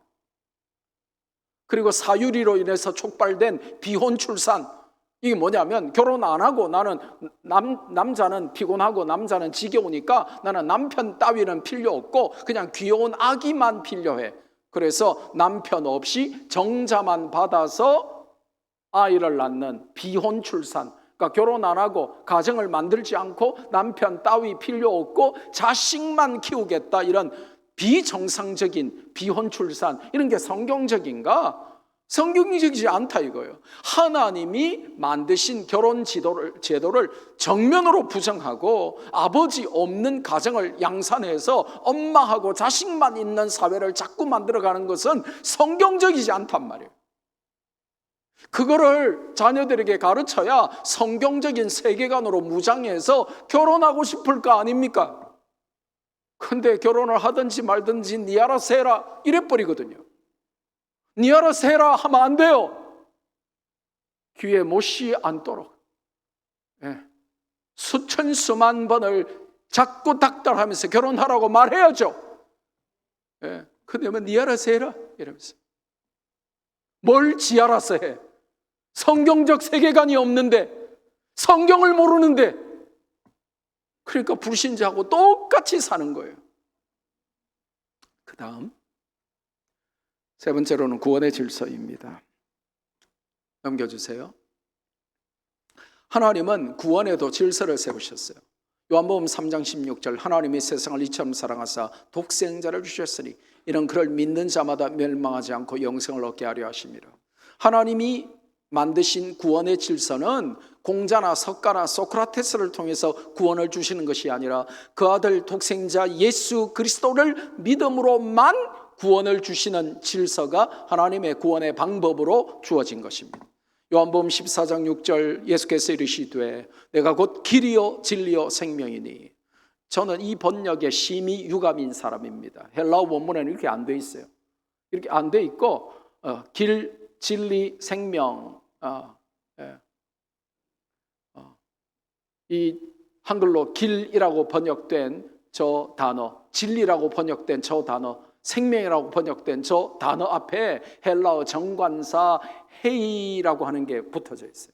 그리고 사유리로 인해서 촉발된 비혼 출산, 이게 뭐냐면 결혼 안 하고 나는 남자는 피곤하고 남자는 지겨우니까 나는 남편 따위는 필요 없고 그냥 귀여운 아기만 필요해. 그래서 남편 없이 정자만 받아서 아이를 낳는 비혼 출산. 그러니까 결혼 안 하고 가정을 만들지 않고 남편 따위 필요 없고 자식만 키우겠다, 이런 비정상적인 비혼 출산, 이런 게 성경적인가? 성경적이지 않다 이거예요. 하나님이 만드신 결혼 제도를 정면으로 부정하고 아버지 없는 가정을 양산해서 엄마하고 자식만 있는 사회를 자꾸 만들어가는 것은 성경적이지 않단 말이에요. 그거를 자녀들에게 가르쳐야 성경적인 세계관으로 무장해서 결혼하고 싶을 거 아닙니까? 근데 결혼을 하든지 말든지 니 알아서 해라 이래버리거든요. 니 알아서 해라 하면 안 돼요. 귀에 못이 앉도록 수천 수만 번을 자꾸 닥달하면서 결혼하라고 말해야죠. 근데 니 알아서 해라 이러면서. 뭘 지 알아서 해? 성경적 세계관이 없는데, 성경을 모르는데, 그러니까 불신자하고 똑같이 사는 거예요. 그 다음, 세 번째로는 구원의 질서입니다. 넘겨주세요. 하나님은 구원에도 질서를 세우셨어요. 요한복음 3장 16절, 하나님이 세상을 이처럼 사랑하사 독생자를 주셨으니 이는 그를 믿는 자마다 멸망하지 않고 영생을 얻게 하려 하심이라. 하나님이 만드신 구원의 질서는 공자나 석가나 소크라테스를 통해서 구원을 주시는 것이 아니라 그 아들 독생자 예수 그리스도를 믿음으로만 구원을 주시는 질서가 하나님의 구원의 방법으로 주어진 것입니다. 요한복음 14장 6절 예수께서 이르시되 내가 곧 길이요 진리요 생명이니. 저는 이 번역에 심히 유감인 사람입니다. 헬라어 원문에는 이렇게 안 돼 있어요. 이렇게 안 돼 있고 길, 진리, 생명 이 한글로 길이라고 번역된 저 단어, 진리라고 번역된 저 단어, 생명이라고 번역된 저 단어 앞에 헬라어 정관사 헤이라고 하는 게 붙어져 있어요.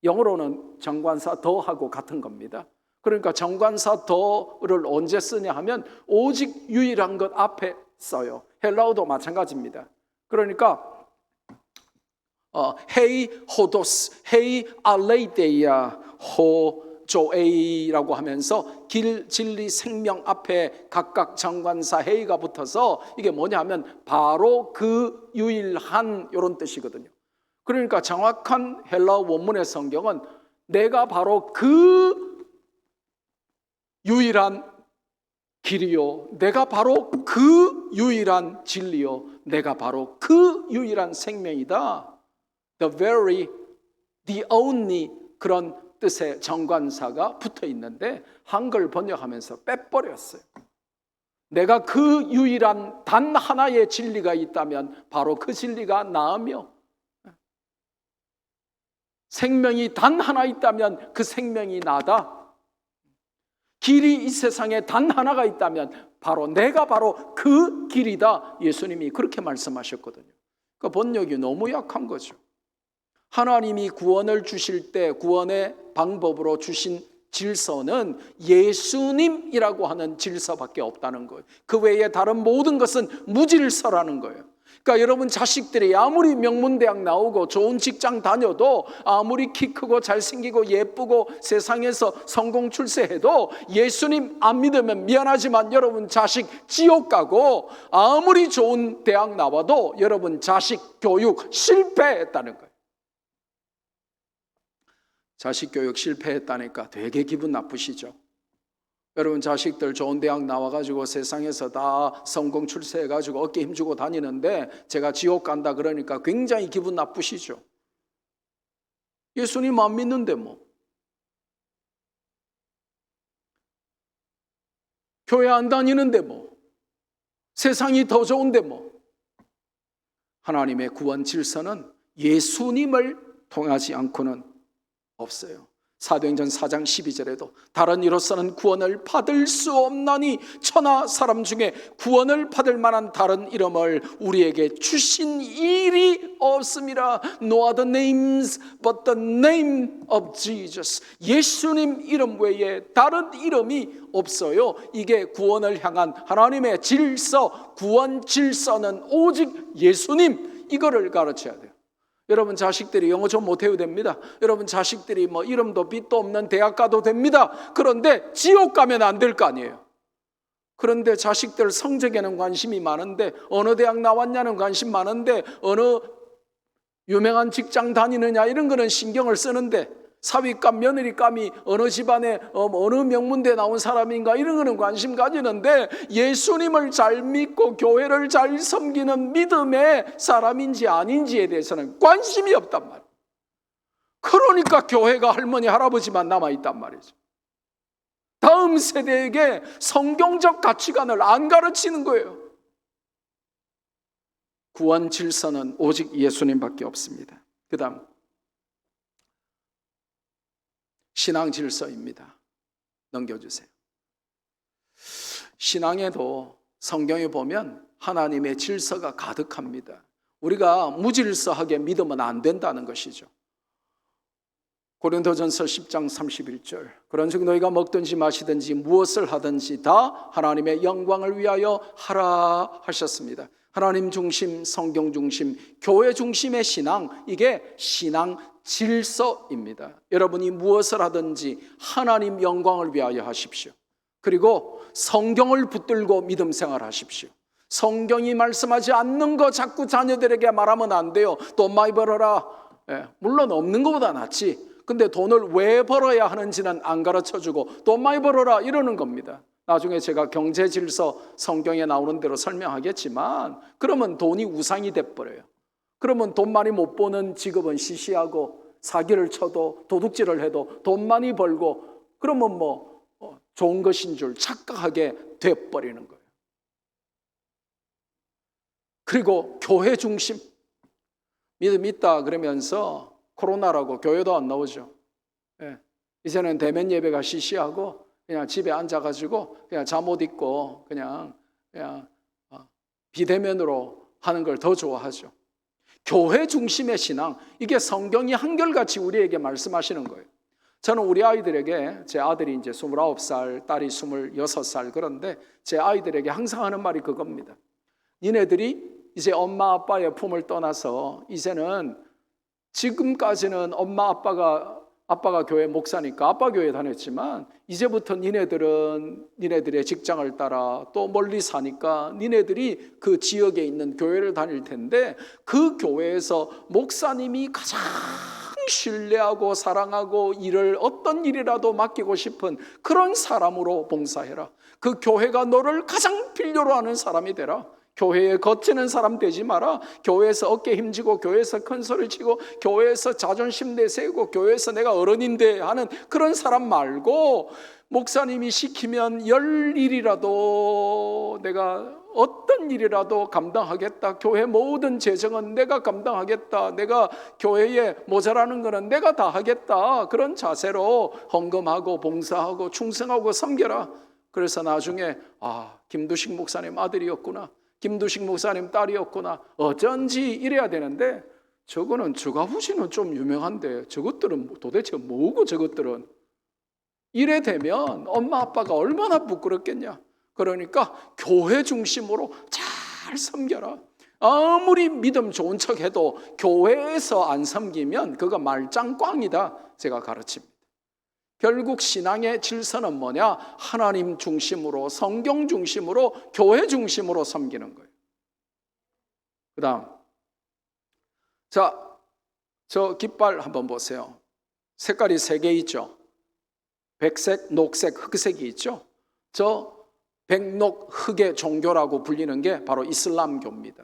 영어로는 정관사 더하고 같은 겁니다. 그러니까 정관사 더를 언제 쓰냐 하면 오직 유일한 것 앞에 써요. 헬라어도 마찬가지입니다. 그러니까 헤이 호도스, 헤이 알레이데이아 호조에이라고 하면서 길, 진리, 생명 앞에 각각 정관사 헤이가 붙어서 이게 뭐냐 하면 바로 그 유일한 이런 뜻이거든요. 그러니까 정확한 헬라어 원문의 성경은 내가 바로 그 유일한 길이요, 내가 바로 그 유일한 진리요, 내가 바로 그 유일한 생명이다. the only 그런 뜻의 정관사가 붙어 있는데 한글 번역하면서 빼버렸어요. 내가 그 유일한 단 하나의 진리가 있다면 바로 그 진리가 나으며, 생명이 단 하나 있다면 그 생명이 나다. 길이 이 세상에 단 하나가 있다면 바로 내가 바로 그 길이다. 예수님이 그렇게 말씀하셨거든요. 그 번역이 너무 약한 거죠. 하나님이 구원을 주실 때 구원의 방법으로 주신 질서는 예수님이라고 하는 질서밖에 없다는 거예요. 그 외에 다른 모든 것은 무질서라는 거예요. 그러니까 여러분 자식들이 아무리 명문대학 나오고 좋은 직장 다녀도, 아무리 키 크고 잘생기고 예쁘고 세상에서 성공 출세해도 예수님 안 믿으면 미안하지만 여러분 자식 지옥 가고, 아무리 좋은 대학 나와도 여러분 자식 교육 실패했다는 거예요. 자식 교육 실패했다니까 되게 기분 나쁘시죠? 여러분 자식들 좋은 대학 나와가지고 세상에서 다 성공 출세해가지고 어깨 힘주고 다니는데 제가 지옥 간다 그러니까 굉장히 기분 나쁘시죠? 예수님 안 믿는데 뭐. 교회 안 다니는데 뭐. 세상이 더 좋은데 뭐. 하나님의 구원 질서는 예수님을 통하지 않고는 없어요. 사도행전 4장 12절에도 다른 이로서는 구원을 받을 수 없나니 천하 사람 중에 구원을 받을 만한 다른 이름을 우리에게 주신 일이 없음이라. No other names but the name of Jesus. 예수님 이름 외에 다른 이름이 없어요. 이게 구원을 향한 하나님의 질서, 구원 질서는 오직 예수님, 이거를 가르쳐야 돼요. 여러분 자식들이 영어 좀 못해도 됩니다. 여러분 자식들이 뭐 이름도 빛도 없는 대학 가도 됩니다. 그런데 지옥 가면 안 될 거 아니에요. 그런데 자식들 성적에는 관심이 많은데, 어느 대학 나왔냐는 관심 많은데, 어느 유명한 직장 다니느냐 이런 거는 신경을 쓰는데, 사위감, 며느리감이 어느 집안에 어느 명문대 나온 사람인가 이런 거는 관심 가지는데, 예수님을 잘 믿고 교회를 잘 섬기는 믿음의 사람인지 아닌지에 대해서는 관심이 없단 말이에요. 그러니까 교회가 할머니 할아버지만 남아있단 말이죠. 다음 세대에게 성경적 가치관을 안 가르치는 거예요. 구원 질서는 오직 예수님밖에 없습니다. 그 다음 신앙 질서입니다. 넘겨주세요. 신앙에도 성경에 보면 하나님의 질서가 가득합니다. 우리가 무질서하게 믿으면 안 된다는 것이죠. 고린도전서 10장 31절 그런즉 너희가 먹든지 마시든지 무엇을 하든지 다 하나님의 영광을 위하여 하라 하셨습니다. 하나님 중심, 성경 중심, 교회 중심의 신앙, 이게 신앙 질서입니다. 여러분이 무엇을 하든지 하나님 영광을 위하여 하십시오. 그리고 성경을 붙들고 믿음 생활하십시오. 성경이 말씀하지 않는 거 자꾸 자녀들에게 말하면 안 돼요. 돈 많이 벌어라. 물론 없는 것보다 낫지. 근데 돈을 왜 벌어야 하는지는 안 가르쳐주고 돈 많이 벌어라 이러는 겁니다. 나중에 제가 경제 질서 성경에 나오는 대로 설명하겠지만 그러면 돈이 우상이 돼버려요. 그러면 돈 많이 못 버는 직업은 시시하고 사기를 쳐도 도둑질을 해도 돈 많이 벌고 그러면 뭐 좋은 것인 줄 착각하게 돼버리는 거예요. 그리고 교회 중심, 믿음 있다 그러면서 코로나라고 교회도 안 나오죠. 예. 이제는 대면 예배가 시시하고 그냥 집에 앉아가지고 그냥 잠옷 입고 그냥 비대면으로 하는 걸 더 좋아하죠. 교회 중심의 신앙, 이게 성경이 한결같이 우리에게 말씀하시는 거예요. 저는 우리 아이들에게, 제 아들이 이제 29살, 딸이 26살, 그런데 제 아이들에게 항상 하는 말이 그겁니다. 니네들이 이제 엄마 아빠의 품을 떠나서 이제는, 지금까지는 엄마 아빠가 교회 목사니까 아빠 교회 다녔지만 이제부터 니네들은 니네들의 직장을 따라 또 멀리 사니까 니네들이 그 지역에 있는 교회를 다닐 텐데 그 교회에서 목사님이 가장 신뢰하고 사랑하고 일을 어떤 일이라도 맡기고 싶은 그런 사람으로 봉사해라. 그 교회가 너를 가장 필요로 하는 사람이 되라. 교회에 거치는 사람 되지 마라. 교회에서 어깨 힘주고 교회에서 큰 소리 치고 교회에서 자존심 내세우고 교회에서 내가 어른인데 하는 그런 사람 말고, 목사님이 시키면 열 일이라도 내가 어떤 일이라도 감당하겠다. 교회 모든 재정은 내가 감당하겠다. 내가 교회에 모자라는 거는 내가 다 하겠다. 그런 자세로 헌금하고 봉사하고 충성하고 섬겨라. 그래서 나중에 김두식 목사님 아들이었구나, 김두식 목사님 딸이었구나, 어쩐지 이래야 되는데, 저거는 저가부지는 좀 유명한데 저것들은 도대체 뭐고, 저것들은 이래 되면 엄마 아빠가 얼마나 부끄럽겠냐. 그러니까 교회 중심으로 잘 섬겨라. 아무리 믿음 좋은 척 해도 교회에서 안 섬기면 그거 말짱꽝이다, 제가 가르칩니다. 결국 신앙의 질서는 뭐냐? 하나님 중심으로, 성경 중심으로, 교회 중심으로 섬기는 거예요. 그 다음, 자, 저 깃발 한번 보세요. 색깔이 3개 있죠. 백색, 녹색, 흑색이 있죠. 저 백녹 흑의 종교라고 불리는 게 바로 이슬람교입니다.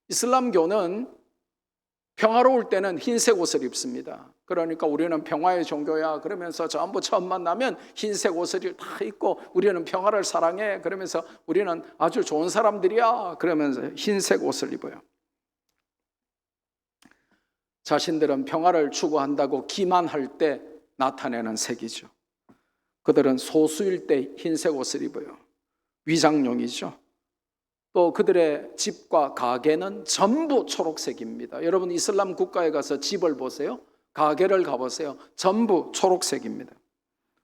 이슬람교는 평화로울 때는 흰색 옷을 입습니다. 그러니까 우리는 평화의 종교야 그러면서 전부 처음 만나면 흰색 옷을 다 입고 우리는 평화를 사랑해 그러면서 우리는 아주 좋은 사람들이야 그러면서 흰색 옷을 입어요. 자신들은 평화를 추구한다고 기만할 때 나타내는 색이죠. 그들은 소수일 때 흰색 옷을 입어요. 위장용이죠. 또 그들의 집과 가게는 전부 초록색입니다. 여러분 이슬람 국가에 가서 집을 보세요. 가게를 가보세요. 전부 초록색입니다.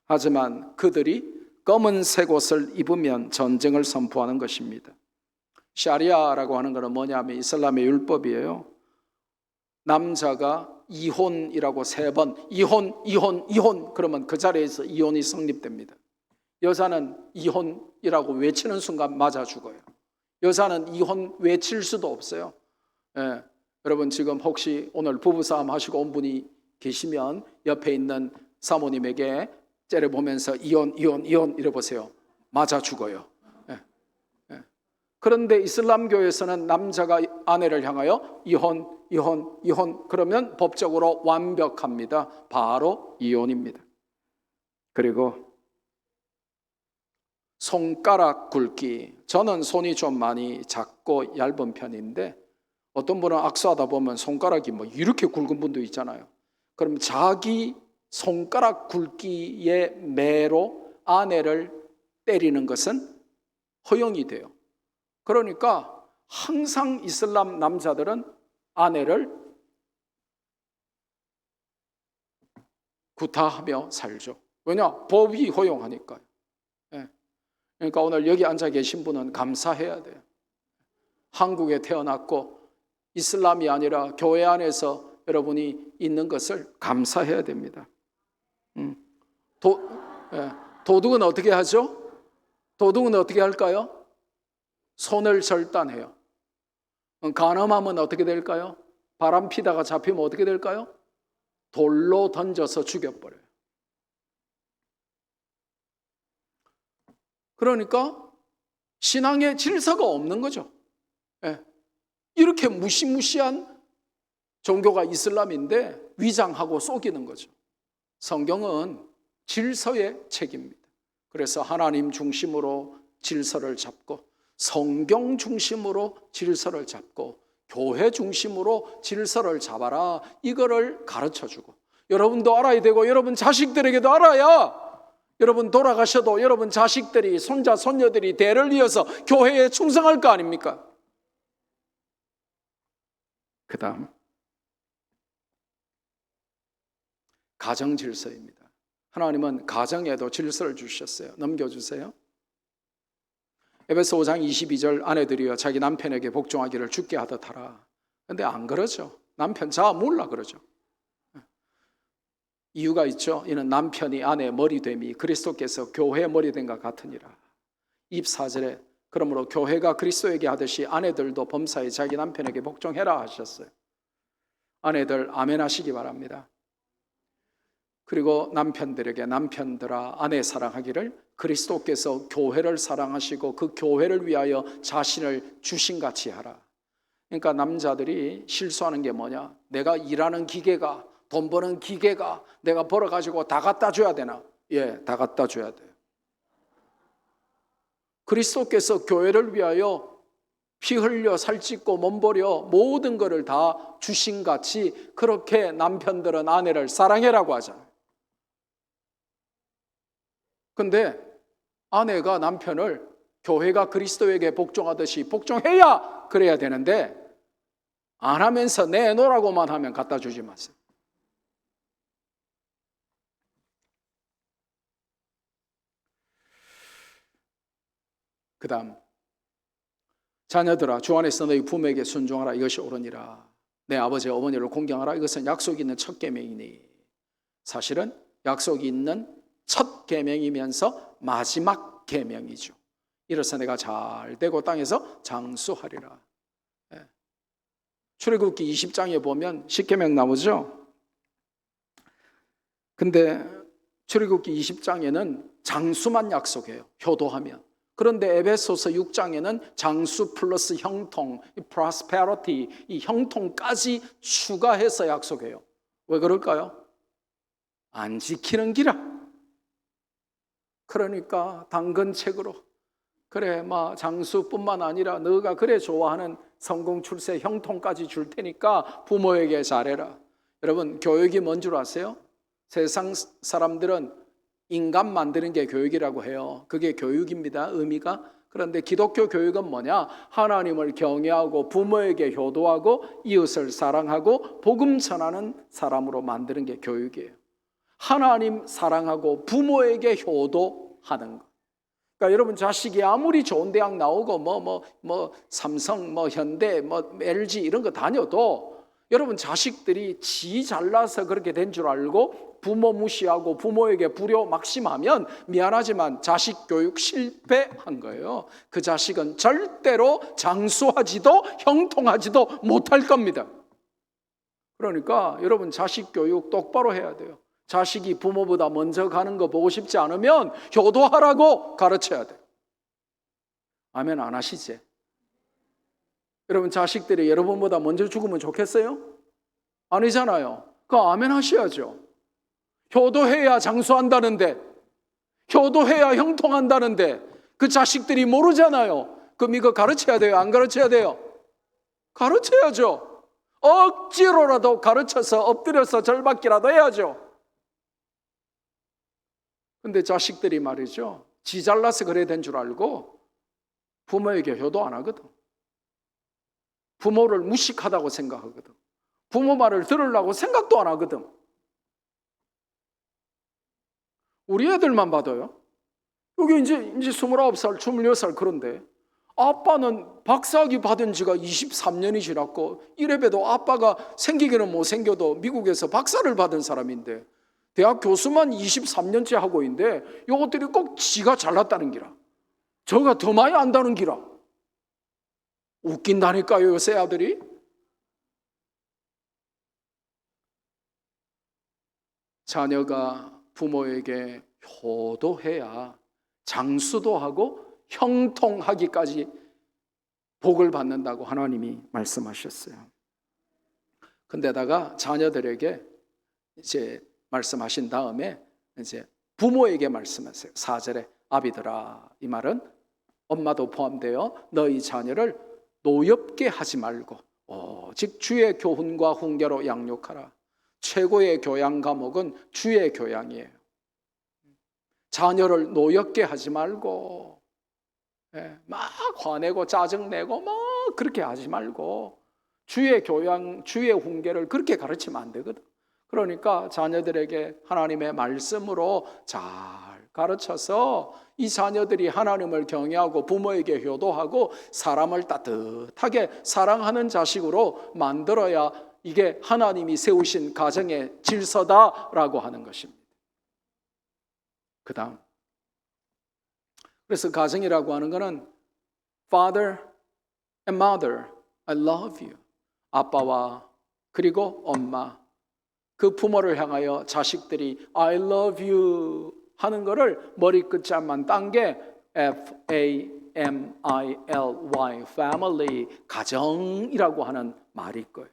하지만 그들이 검은색 옷을 입으면 전쟁을 선포하는 것입니다. 샤리아라고 하는 것은 뭐냐면 이슬람의 율법이에요. 남자가 이혼이라고 3번 이혼 그러면 그 자리에서 이혼이 성립됩니다. 여자는 이혼이라고 외치는 순간 맞아 죽어요. 여자는 이혼 외칠 수도 없어요. 여러분 지금 혹시 오늘 부부싸움 하시고 온 분이 계시면 옆에 있는 사모님에게 째려보면서 이혼 이래보세요. 맞아 죽어요. 그런데 이슬람교에서는 남자가 아내를 향하여 이혼 그러면 법적으로 완벽합니다. 바로 이혼입니다. 그리고 손가락 굵기, 저는 손이 좀 많이 작고 얇은 편인데 어떤 분은 악수하다 보면 손가락이 뭐 이렇게 굵은 분도 있잖아요. 그럼 자기 손가락 굵기의 매로 아내를 때리는 것은 허용이 돼요. 그러니까 항상 이슬람 남자들은 아내를 구타하며 살죠. 왜냐? 법이 허용하니까요. 그러니까 오늘 여기 앉아 계신 분은 감사해야 돼요. 한국에 태어났고 이슬람이 아니라 교회 안에서 여러분이 있는 것을 감사해야 됩니다. 도둑은 어떻게 하죠? 도둑은 어떻게 할까요? 손을 절단해요. 간음하면 어떻게 될까요? 바람 피다가 잡히면 어떻게 될까요? 돌로 던져서 죽여버려요. 그러니까 신앙의 질서가 없는 거죠. 예. 이렇게 무시무시한 종교가 이슬람인데 위장하고 속이는 거죠. 성경은 질서의 책입니다. 그래서 하나님 중심으로 질서를 잡고, 성경 중심으로 질서를 잡고, 교회 중심으로 질서를 잡아라, 이거를 가르쳐주고, 여러분도 알아야 되고 여러분 자식들에게도 알아야 여러분 돌아가셔도 여러분 자식들이, 손자 손녀들이 대를 이어서 교회에 충성할 거 아닙니까? 그 다음 가정 질서입니다. 하나님은 가정에도 질서를 주셨어요. 넘겨주세요. 에베소 5장 22절, 아내들이여 자기 남편에게 복종하기를 주께 하듯 하라. 근데 안 그러죠. 남편 자 몰라 그러죠. 이유가 있죠. 이는 남편이 아내의 머리됨이 그리스도께서 교회의 머리됨과 같으니라. 24절에 그러므로 교회가 그리스도에게 하듯이 아내들도 범사에 자기 남편에게 복종해라 하셨어요. 아내들 아멘 하시기 바랍니다. 그리고 남편들에게 남편들아 아내 사랑하기를 그리스도께서 교회를 사랑하시고 그 교회를 위하여 자신을 주신같이 하라. 그러니까 남자들이 실수하는 게 뭐냐? 내가 일하는 기계가, 돈 버는 기계가 내가 벌어가지고 다 갖다 줘야 되나? 예, 다 갖다 줘야 돼요. 그리스도께서 교회를 위하여 피 흘려 살찢고 몸버려 모든 것을 다 주신같이 그렇게 남편들은 아내를 사랑해라고 하잖아요. 근데 아내가 남편을 교회가 그리스도에게 복종하듯이 복종해야 그래야 되는데 안 하면서 내놓으라고만 하면 갖다 주지 마세요. 그 다음 자녀들아 주 안에서 너희 부모에게 순종하라. 이것이 옳으니라. 내 아버지 어머니를 공경하라. 이것은 약속이 있는 첫 계명이니. 사실은 약속이 있는 첫 계명이면서 마지막 계명이죠. 이래서 내가 잘 되고 땅에서 장수하리라. 출애굽기 20장에 보면 10계명 나오죠. 근데 출애굽기 20장에는 장수만 약속해요. 효도하면. 그런데 에베소서 6장에는 장수 플러스 형통, prosperity, 이 형통까지 추가해서 약속해요. 왜 그럴까요? 안 지키는 기라. 그러니까 당근책으로 그래 막 장수뿐만 아니라 너가 그래 좋아하는 성공 출세 형통까지 줄 테니까 부모에게 잘해라. 여러분 교육이 뭔 줄 아세요? 세상 사람들은 인간 만드는 게 교육이라고 해요. 그게 교육입니다. 의미가. 그런데 기독교 교육은 뭐냐? 하나님을 경외하고 부모에게 효도하고 이웃을 사랑하고 복음 전하는 사람으로 만드는 게 교육이에요. 하나님 사랑하고 부모에게 효도하는 것. 그러니까 여러분 자식이 아무리 좋은 대학 나오고 삼성, 현대, LG 이런 거 다녀도 여러분 자식들이 지 잘나서 그렇게 된 줄 알고 부모 무시하고 부모에게 불효 막심하면 미안하지만 자식 교육 실패한 거예요. 그 자식은 절대로 장수하지도 형통하지도 못할 겁니다. 그러니까 여러분 자식 교육 똑바로 해야 돼요. 자식이 부모보다 먼저 가는 거 보고 싶지 않으면 효도하라고 가르쳐야 돼요. 아멘 안 하시지? 여러분 자식들이 여러분보다 먼저 죽으면 좋겠어요? 아니잖아요. 그 아멘 하셔야죠. 효도해야 장수한다는데, 효도해야 형통한다는데 그 자식들이 모르잖아요. 그럼 이거 가르쳐야 돼요? 안 가르쳐야 돼요? 가르쳐야죠. 억지로라도 가르쳐서 엎드려서 절받기라도 해야죠. 근데 자식들이 말이죠, 지 잘나서 그래야 된 줄 알고 부모에게 효도 안 하거든. 부모를 무식하다고 생각하거든. 부모 말을 들으려고 생각도 안 하거든. 우리 애들만 봐도요. 여기 이제 29살, 26살 그런데 아빠는 박사학위 받은 지가 23년이 지났고 이래봬도 아빠가 생기기는 못 생겨도 미국에서 박사를 받은 사람인데 대학 교수만 23년째 하고 있는데 이것들이 꼭 지가 잘났다는 기라. 저가 더 많이 안다는 기라. 웃긴다니까요, 요새 아들이. 자녀가 부모에게 효도해야 장수도 하고 형통하기까지 복을 받는다고 하나님이 말씀하셨어요. 근데다가 자녀들에게 이제 말씀하신 다음에 이제 부모에게 말씀하세요. 4절에 아비들아, 이 말은 엄마도 포함되어 너희 자녀를 노엽게 하지 말고 오직 주의 교훈과 훈계로 양육하라. 최고의 교양 과목은 주의 교양이에요. 자녀를 노엽게 하지 말고 막 화내고 짜증내고 막 그렇게 하지 말고 주의 교양, 주의 훈계를 그렇게 가르치면 안 되거든. 그러니까 자녀들에게 하나님의 말씀으로 잘 가르쳐서 이 자녀들이 하나님을 경외하고 부모에게 효도하고 사람을 따뜻하게 사랑하는 자식으로 만들어야 이게 하나님이 세우신 가정의 질서다라고 하는 것입니다. 그 다음, 그래서 가정이라고 하는 것은 Father and Mother, I love you. 아빠와 그리고 엄마, 그 부모를 향하여 자식들이 I love you 하는 것을 머리 끝자만 딴 게 F-A-M-I-L-Y, family, 가정이라고 하는 말일 거예요.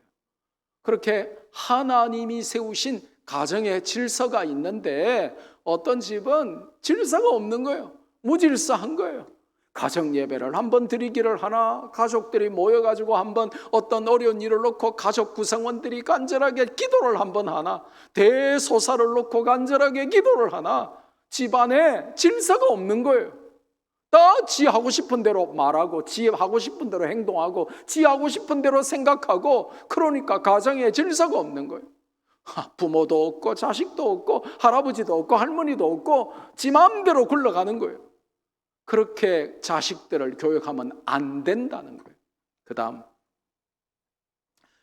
그렇게 하나님이 세우신 가정의 질서가 있는데 어떤 집은 질서가 없는 거예요. 무질서한 거예요. 가정 예배를 한번 드리기를 하나, 가족들이 모여가지고 한번 어떤 어려운 일을 놓고 가족 구성원들이 간절하게 기도를 한번 하나, 대소사를 놓고 간절하게 기도를 하나, 집안에 질서가 없는 거예요. 다 지 하고 싶은 대로 말하고, 지 하고 싶은 대로 행동하고, 지 하고 싶은 대로 생각하고, 그러니까 가정에 질서가 없는 거예요. 부모도 없고 자식도 없고 할아버지도 없고 할머니도 없고 지 마음대로 굴러가는 거예요. 그렇게 자식들을 교육하면 안 된다는 거예요. 그 다음,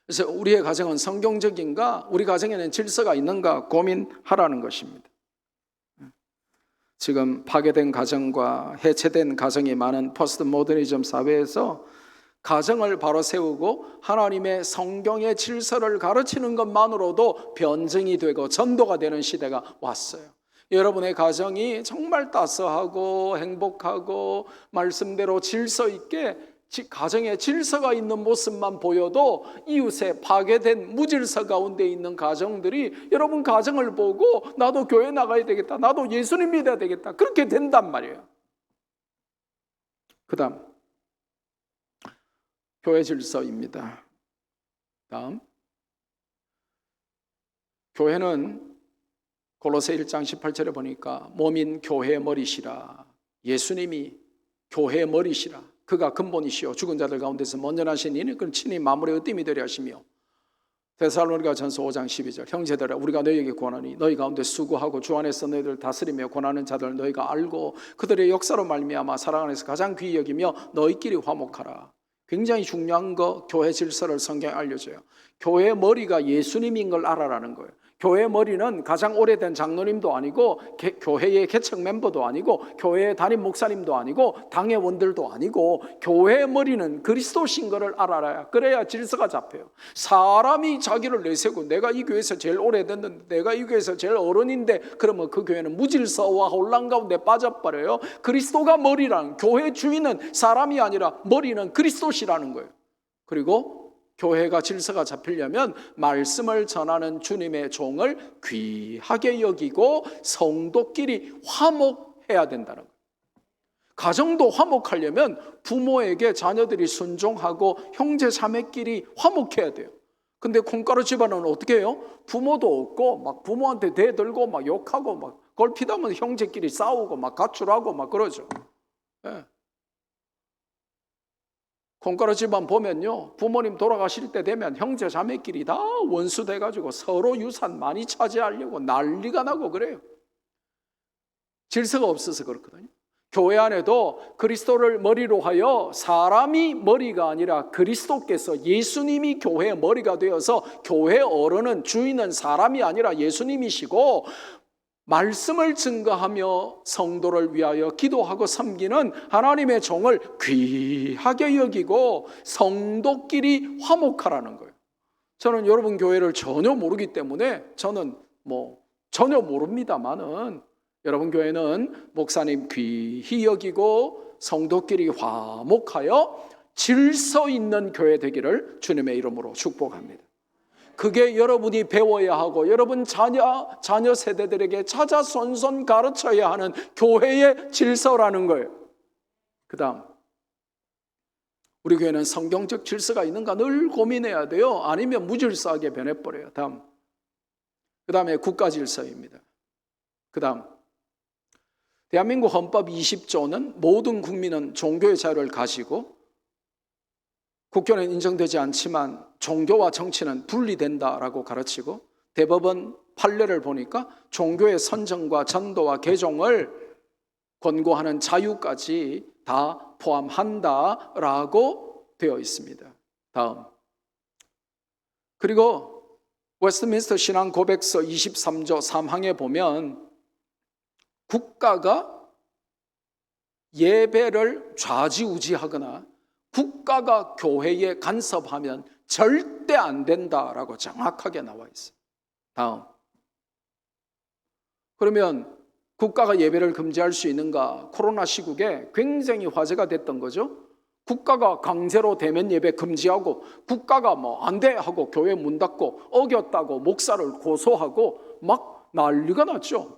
그래서 우리의 가정은 성경적인가, 우리 가정에는 질서가 있는가 고민하라는 것입니다. 지금 파괴된 가정과 해체된 가정이 많은 포스트 모더니즘 사회에서 가정을 바로 세우고 하나님의 성경의 질서를 가르치는 것만으로도 변증이 되고 전도가 되는 시대가 왔어요. 여러분의 가정이 정말 따스하고 행복하고 말씀대로 질서 있게 가정에 질서가 있는 모습만 보여도 이웃의 파괴된 무질서 가운데 있는 가정들이 여러분 가정을 보고 나도 교회 나가야 되겠다, 나도 예수님 믿어야 되겠다, 그렇게 된단 말이에요. 그 다음, 교회 질서입니다. 다음, 교회는 골로새 1장 18절에 보니까 몸인 교회의 머리시라. 예수님이 교회의 머리시라. 그가 근본이시오. 죽은 자들 가운데서 먼저 나신 이는 그는 친히 마무리의 으뜸이 되려 하시며. 데살로니가전서 5장 12절 형제들아 우리가 너희에게 권하니 너희 가운데 수고하고 주 안에서 너희들 다스리며 권하는 자들 너희가 알고 그들의 역사로 말미암아 사랑 안에서 가장 귀히 여기며 너희끼리 화목하라. 굉장히 중요한 거 교회 질서를 성경에 알려줘요. 교회의 머리가 예수님인 걸 알아라는 거예요. 교회 머리는 가장 오래된 장로님도 아니고 교회의 개척 멤버도 아니고 교회의 담임 목사님도 아니고 당회원들도 아니고 교회의 머리는 그리스도신 것을 알아야 그래야 질서가 잡혀요. 사람이 자기를 내세우고 내가 이 교회에서 제일 오래됐는데 내가 이 교회에서 제일 어른인데 그러면 그 교회는 무질서와 혼란 가운데 빠져버려요. 그리스도가 머리라는, 교회 주인은 사람이 아니라 머리는 그리스도시라는 거예요. 그리고 교회가 질서가 잡히려면 말씀을 전하는 주님의 종을 귀하게 여기고 성도끼리 화목해야 된다는 거예요. 가정도 화목하려면 부모에게 자녀들이 순종하고 형제 자매끼리 화목해야 돼요. 근데 콩가루 집안은 어떻게 해요? 부모도 없고 막 부모한테 대들고 막 욕하고 막 걸핏하면 형제끼리 싸우고 막 가출하고 막 그러죠. 네. 콩가루 집안 보면요, 부모님 돌아가실 때 되면 형제 자매끼리 다 원수 돼가지고 서로 유산 많이 차지하려고 난리가 나고 그래요. 질서가 없어서 그렇거든요. 교회 안에도 그리스도를 머리로 하여 사람이 머리가 아니라 그리스도께서 예수님이 교회의 머리가 되어서 교회 어른은 주인은 사람이 아니라 예수님이시고 말씀을 증거하며 성도를 위하여 기도하고 섬기는 하나님의 종을 귀하게 여기고 성도끼리 화목하라는 거예요. 저는 여러분 교회를 전혀 모르기 때문에 저는 전혀 모릅니다만은 여러분 교회는 목사님 귀히 여기고 성도끼리 화목하여 질서 있는 교회 되기를 주님의 이름으로 축복합니다. 그게 여러분이 배워야 하고 여러분 자녀 세대들에게 자자손손 가르쳐야 하는 교회의 질서라는 거예요. 그 다음, 우리 교회는 성경적 질서가 있는가 늘 고민해야 돼요. 아니면 무질서하게 변해버려요. 다음, 그 다음에 국가 질서입니다. 그 다음, 대한민국 헌법 20조는 모든 국민은 종교의 자유를 가지고 국교는 인정되지 않지만 종교와 정치는 분리된다라고 가르치고, 대법원 판례를 보니까 종교의 선정과 전도와 개종을 권고하는 자유까지 다 포함한다라고 되어 있습니다. 다음, 그리고 웨스트민스터 신앙 고백서 23조 3항에 보면 국가가 예배를 좌지우지하거나 국가가 교회에 간섭하면 절대 안 된다라고 정확하게 나와 있어요. 다음, 그러면 국가가 예배를 금지할 수 있는가? 코로나 시국에 굉장히 화제가 됐던 거죠. 국가가 강제로 대면 예배 금지하고 국가가 뭐 안 돼 하고 교회 문 닫고 어겼다고 목사를 고소하고 막 난리가 났죠.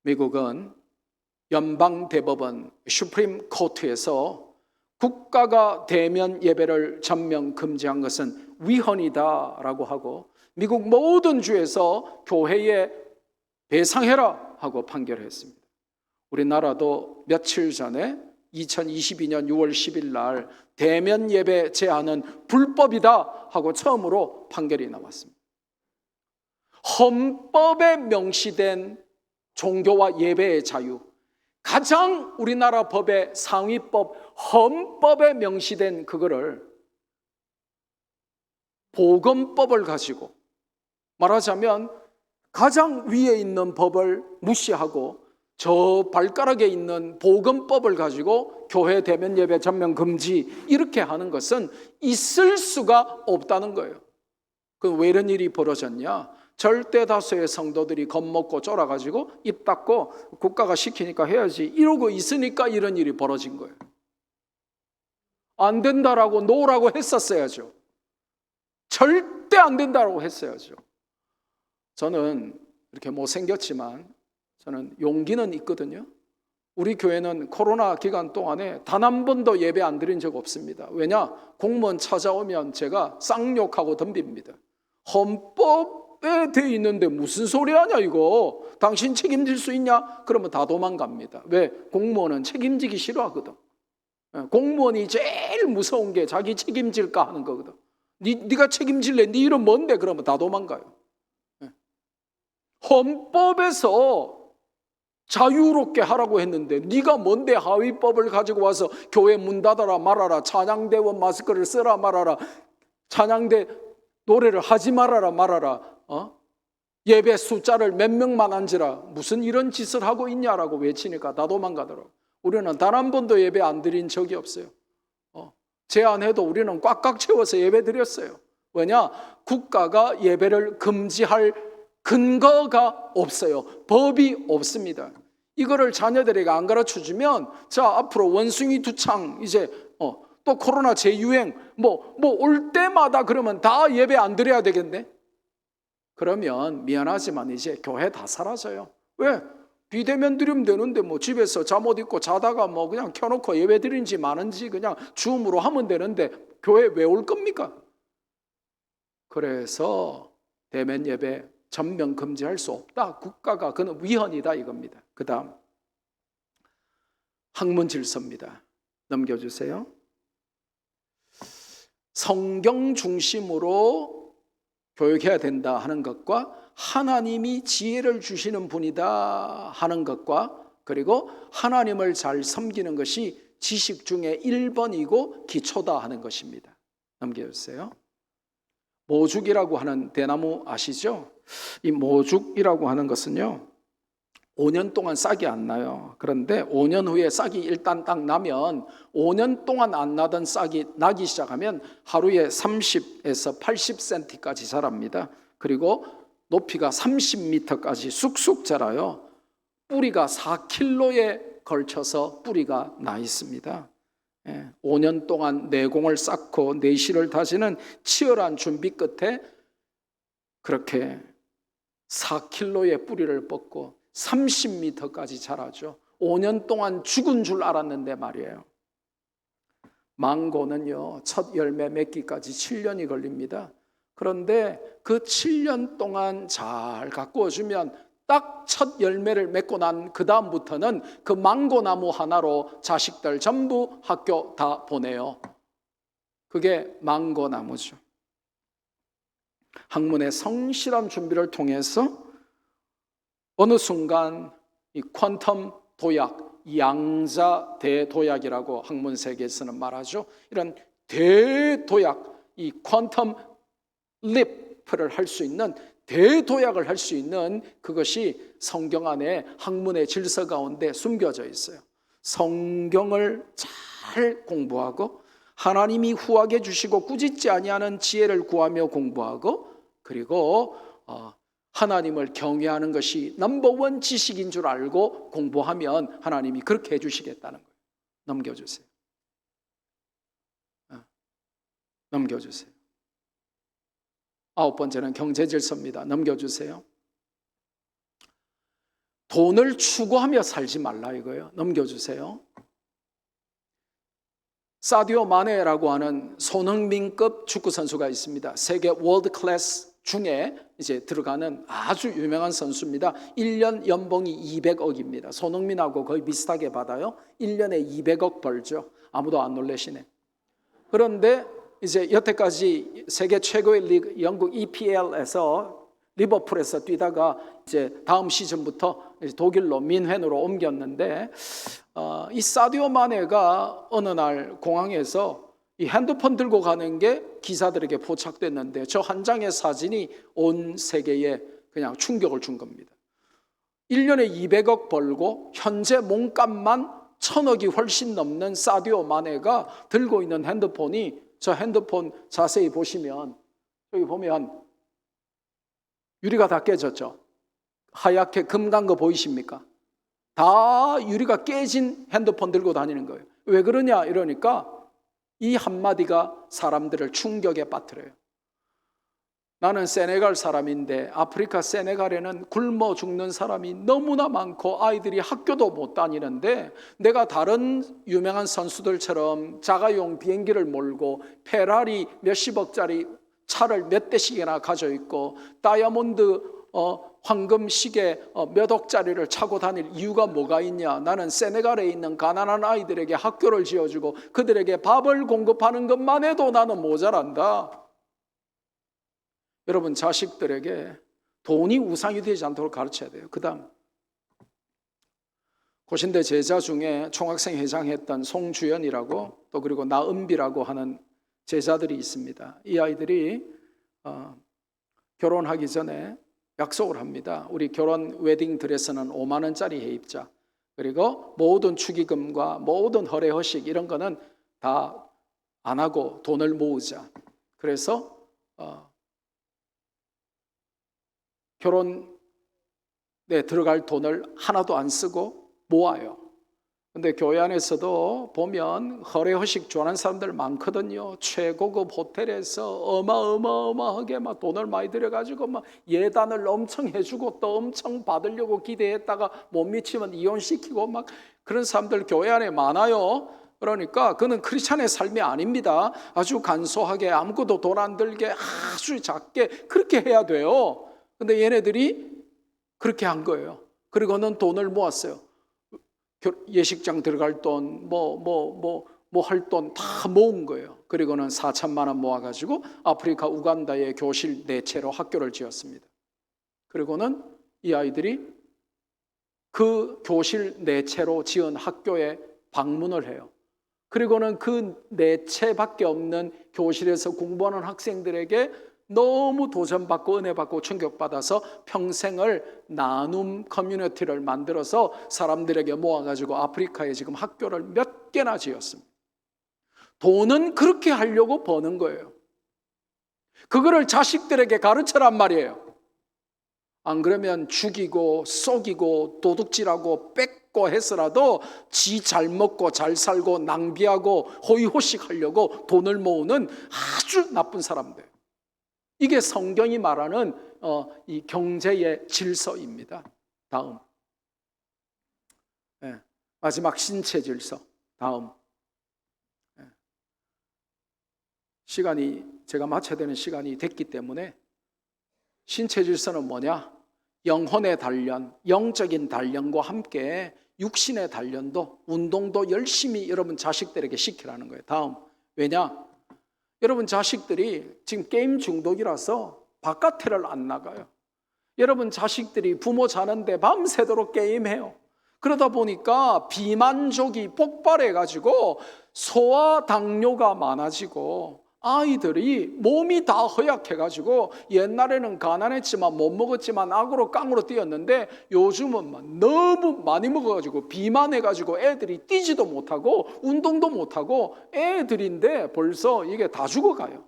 미국은 연방대법원 슈프림 코트에서 국가가 대면 예배를 전면 금지한 것은 위헌이다라고 하고 미국 모든 주에서 교회에 배상해라 하고 판결했습니다. 우리나라도 며칠 전에 2022년 6월 10일 날 대면 예배 제한은 불법이다 하고 처음으로 판결이 나왔습니다. 헌법에 명시된 종교와 예배의 자유, 가장 우리나라 법의 상위법 헌법에 명시된 그거를 보건법을 가지고, 말하자면 가장 위에 있는 법을 무시하고 저 발가락에 있는 보건법을 가지고 교회 대면 예배 전면 금지 이렇게 하는 것은 있을 수가 없다는 거예요. 그럼 왜 이런 일이 벌어졌냐? 절대 다수의 성도들이 겁먹고 쫄아가지고 입 닫고 국가가 시키니까 해야지 이러고 있으니까 이런 일이 벌어진 거예요. 안 된다라고 노라고 했었어야죠. 절대 안 된다라고 했어야죠. 저는 이렇게 못생겼지만 저는 용기는 있거든요. 우리 교회는 코로나 기간 동안에 단 한 번도 예배 안 드린 적 없습니다. 왜냐? 공무원 찾아오면 제가 쌍욕하고 덤빕니다. 헌법에 돼 있는데 무슨 소리 하냐 이거. 당신 책임질 수 있냐? 그러면 다 도망갑니다. 왜? 공무원은 책임지기 싫어하거든. 공무원이 제일 무서운 게 자기 책임질까 하는 거거든. 네가 책임질래? 네 이름 뭔데? 그러면 다 도망가요. 헌법에서 자유롭게 하라고 했는데 네가 뭔데 하위법을 가지고 와서 교회 문 닫아라 말아라, 찬양대원 마스크를 쓰라 말아라, 찬양대 노래를 하지 말아라 예배 숫자를 몇 명만 앉으라, 무슨 이런 짓을 하고 있냐라고 외치니까 다 도망가더라고. 우리는 단 한 번도 예배 안 드린 적이 없어요. 제안해도 우리는 꽉꽉 채워서 예배 드렸어요. 왜냐? 국가가 예배를 금지할 근거가 없어요. 법이 없습니다. 이거를 자녀들에게 안 가르쳐주면 자 앞으로 원숭이 두창 이제 또 코로나 재유행 뭐 올 때마다 그러면 다 예배 안 드려야 되겠네. 그러면 미안하지만 이제 교회 다 사라져요. 왜? 비대면 드리면 되는데 뭐 집에서 잠옷 입고 자다가 뭐 그냥 켜놓고 예배 드린지 마는지 그냥 줌으로 하면 되는데 교회 왜 올 겁니까? 그래서 대면 예배 전면 금지할 수 없다. 국가가 그는 위헌이다 이겁니다. 그 다음 학문 질서입니다. 넘겨주세요. 성경 중심으로 교육해야 된다 하는 것과 하나님이 지혜를 주시는 분이다 하는 것과 그리고 하나님을 잘 섬기는 것이 지식 중에 1번이고 기초다 하는 것입니다. 넘겨주세요. 모죽이라고 하는 대나무 아시죠? 이 모죽이라고 하는 것은요 5년 동안 싹이 안 나요. 그런데 5년 후에 싹이 일단 딱 나면 5년 동안 안 나던 싹이 나기 시작하면 하루에 30에서 80cm까지 자랍니다. 그리고 높이가 30m까지 쑥쑥 자라요. 뿌리가 4km에 걸쳐서 뿌리가 나 있습니다. 5년 동안 내공을 쌓고 내실을 다지는 치열한 준비 끝에 그렇게 4km의 뿌리를 뻗고 30m까지 자라죠. 5년 동안 죽은 줄 알았는데 말이에요. 망고는요, 첫 열매 맺기까지 7년이 걸립니다. 그런데 그 7년 동안 잘 가꾸어주면 딱 첫 열매를 맺고 난 그 다음부터는 그 망고나무 하나로 자식들 전부 학교 다 보내요. 그게 망고나무죠. 학문의 성실한 준비를 통해서 어느 순간 이 퀀텀 도약, 양자 대도약이라고 학문 세계에서는 말하죠. 이런 대도약, 이 퀀텀 립을 할 수 있는 대도약을 할 수 있는 그것이 성경 안에 학문의 질서 가운데 숨겨져 있어요. 성경을 잘 공부하고 하나님이 후하게 주시고 꾸짖지 아니하는 지혜를 구하며 공부하고 그리고 하나님을 경외하는 것이 넘버원 지식인 줄 알고 공부하면 하나님이 그렇게 해주시겠다는 거예요. 넘겨주세요. 넘겨주세요. 9번째는 경제질서입니다. 넘겨주세요. 돈을 추구하며 살지 말라 이거예요. 넘겨주세요. 사디오 마네라고 하는 손흥민급 축구 선수가 있습니다. 세계 월드 클래스 중에 이제 들어가는 아주 유명한 선수입니다. 1년 연봉이 200억입니다. 손흥민하고 거의 비슷하게 받아요. 1년에 200억 벌죠. 아무도 안 놀라시네. 그런데 이제 여태까지 세계 최고의 리그 영국 EPL에서 리버풀에서 뛰다가 이제 다음 시즌부터 독일로 민헨으로 옮겼는데 이 사디오 마네가 어느 날 공항에서 이 핸드폰 들고 가는 게 기사들에게 포착됐는데 저 한 장의 사진이 온 세계에 그냥 충격을 준 겁니다. 1년에 200억 벌고 현재 몸값만 1000억이 훨씬 넘는 사디오 마네가 들고 있는 핸드폰이 저 핸드폰 자세히 보시면 여기 보면 유리가 다 깨졌죠. 하얗게 금 간 거 보이십니까? 다 유리가 깨진 핸드폰 들고 다니는 거예요. 왜 그러냐 이러니까 이 한마디가 사람들을 충격에 빠뜨려요. 나는 세네갈 사람인데 아프리카 세네갈에는 굶어 죽는 사람이 너무나 많고 아이들이 학교도 못 다니는데 내가 다른 유명한 선수들처럼 자가용 비행기를 몰고 페라리 몇십억짜리 차를 몇 대씩이나 가지고 있고 다이아몬드 황금 시계 몇 억짜리를 차고 다닐 이유가 뭐가 있냐? 나는 세네갈에 있는 가난한 아이들에게 학교를 지어주고 그들에게 밥을 공급하는 것만 해도 나는 모자란다. 여러분 자식들에게 돈이 우상이 되지 않도록 가르쳐야 돼요. 그 다음 고신대 제자 중에 총학생 회장했던 송주연이라고 또 그리고 나은비라고 하는 제자들이 있습니다. 이 아이들이 결혼하기 전에 약속을 합니다. 우리 결혼 웨딩 드레스는 5만 원짜리 해입자. 그리고 모든 축의금과 모든 허례 허식 이런 거는 다 안 하고 돈을 모으자. 그래서 결혼에 들어갈 돈을 하나도 안 쓰고 모아요. 근데 교회 안에서도 보면 허례허식 좋아하는 사람들 많거든요. 최고급 호텔에서 어마어마하게 막 돈을 많이 들여가지고 막 예단을 엄청 해주고 또 엄청 받으려고 기대했다가 못 미치면 이혼시키고 막 그런 사람들 교회 안에 많아요. 그러니까 그는 크리스찬의 삶이 아닙니다. 아주 간소하게 아무것도 돈 안 들게 아주 작게 그렇게 해야 돼요. 근데 얘네들이 그렇게 한 거예요. 그리고는 돈을 모았어요. 예식장 들어갈 돈, 할 돈 다 모은 거예요. 그리고는 4천만 원 모아가지고 아프리카 우간다의 교실 4채로 학교를 지었습니다. 그리고는 이 아이들이 그 교실 4채로 지은 학교에 방문을 해요. 그리고는 그 4채밖에 없는 교실에서 공부하는 학생들에게 너무 도전받고 은혜받고 충격받아서 평생을 나눔 커뮤니티를 만들어서 사람들에게 모아가지고 아프리카에 지금 학교를 몇 개나 지었습니다. 돈은 그렇게 하려고 버는 거예요. 그거를 자식들에게 가르쳐란 말이에요. 안 그러면 죽이고 속이고 도둑질하고 뺏고 해서라도 지 잘 먹고 잘 살고 낭비하고 호의호식하려고 돈을 모으는 아주 나쁜 사람들. 이게 성경이 말하는 이 경제의 질서입니다. 다음, 마지막 신체 질서. 다음, 시간이 제가 마쳐야 되는 시간이 됐기 때문에 신체 질서는 뭐냐? 영혼의 단련, 영적인 단련과 함께 육신의 단련도, 운동도 열심히 여러분 자식들에게 시키라는 거예요. 다음, 왜냐? 여러분 자식들이 지금 게임 중독이라서 바깥에를 안 나가요. 여러분 자식들이 부모 자는데 밤새도록 게임해요. 그러다 보니까 비만족이 폭발해가지고 소화 당뇨가 많아지고 아이들이 몸이 다 허약해가지고 옛날에는 가난했지만 못 먹었지만 악으로 깡으로 뛰었는데 요즘은 너무 많이 먹어가지고 비만해가지고 애들이 뛰지도 못하고 운동도 못하고 애들인데 벌써 이게 다 죽어가요.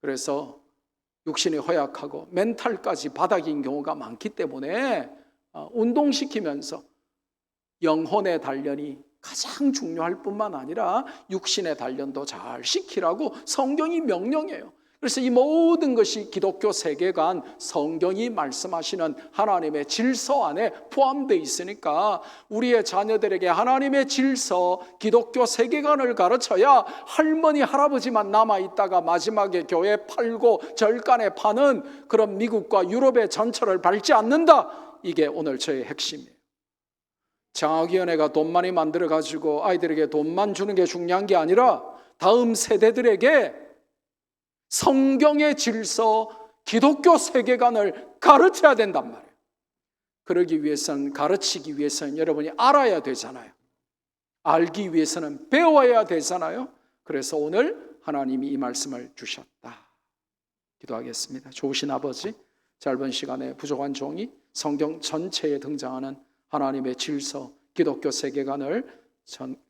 그래서 육신이 허약하고 멘탈까지 바닥인 경우가 많기 때문에 운동시키면서 영혼의 단련이 가장 중요할 뿐만 아니라 육신의 단련도 잘 시키라고 성경이 명령해요. 그래서 이 모든 것이 기독교 세계관, 성경이 말씀하시는 하나님의 질서 안에 포함되어 있으니까 우리의 자녀들에게 하나님의 질서, 기독교 세계관을 가르쳐야 할머니, 할아버지만 남아있다가 마지막에 교회 팔고 절간에 파는 그런 미국과 유럽의 전철을 밟지 않는다. 이게 오늘 저의 핵심이에요. 장학위원회가 돈 많이 만들어가지고 아이들에게 돈만 주는 게 중요한 게 아니라 다음 세대들에게 성경의 질서, 기독교 세계관을 가르쳐야 된단 말이에요. 그러기 위해서는, 가르치기 위해서는 여러분이 알아야 되잖아요. 알기 위해서는 배워야 되잖아요. 그래서 오늘 하나님이 이 말씀을 주셨다. 기도하겠습니다. 좋으신 아버지, 짧은 시간에 부족한 종이 성경 전체에 등장하는 하나님의 질서, 기독교 세계관을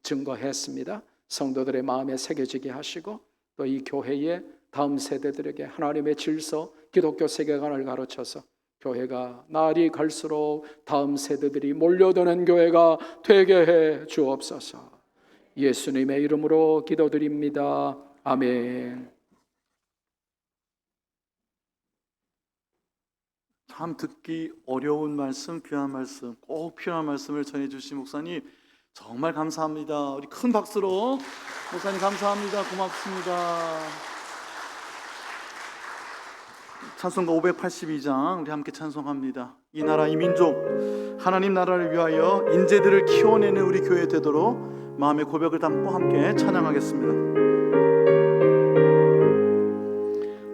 증거했습니다. 성도들의 마음에 새겨지게 하시고 또 이 교회의 다음 세대들에게 하나님의 질서, 기독교 세계관을 가르쳐서 교회가 날이 갈수록 다음 세대들이 몰려드는 교회가 되게 해 주옵소서. 예수님의 이름으로 기도드립니다. 아멘. 참 듣기 어려운 말씀, 귀한 말씀, 꼭 필요한 말씀을 전해주신 목사님 정말 감사합니다. 우리 큰 박수로 목사님 감사합니다. 고맙습니다. 찬송가 582장 우리 함께 찬송합니다. 이 나라 이 민족 하나님 나라를 위하여 인재들을 키워내는 우리 교회 되도록 마음의 고백을 담고 함께 찬양하겠습니다.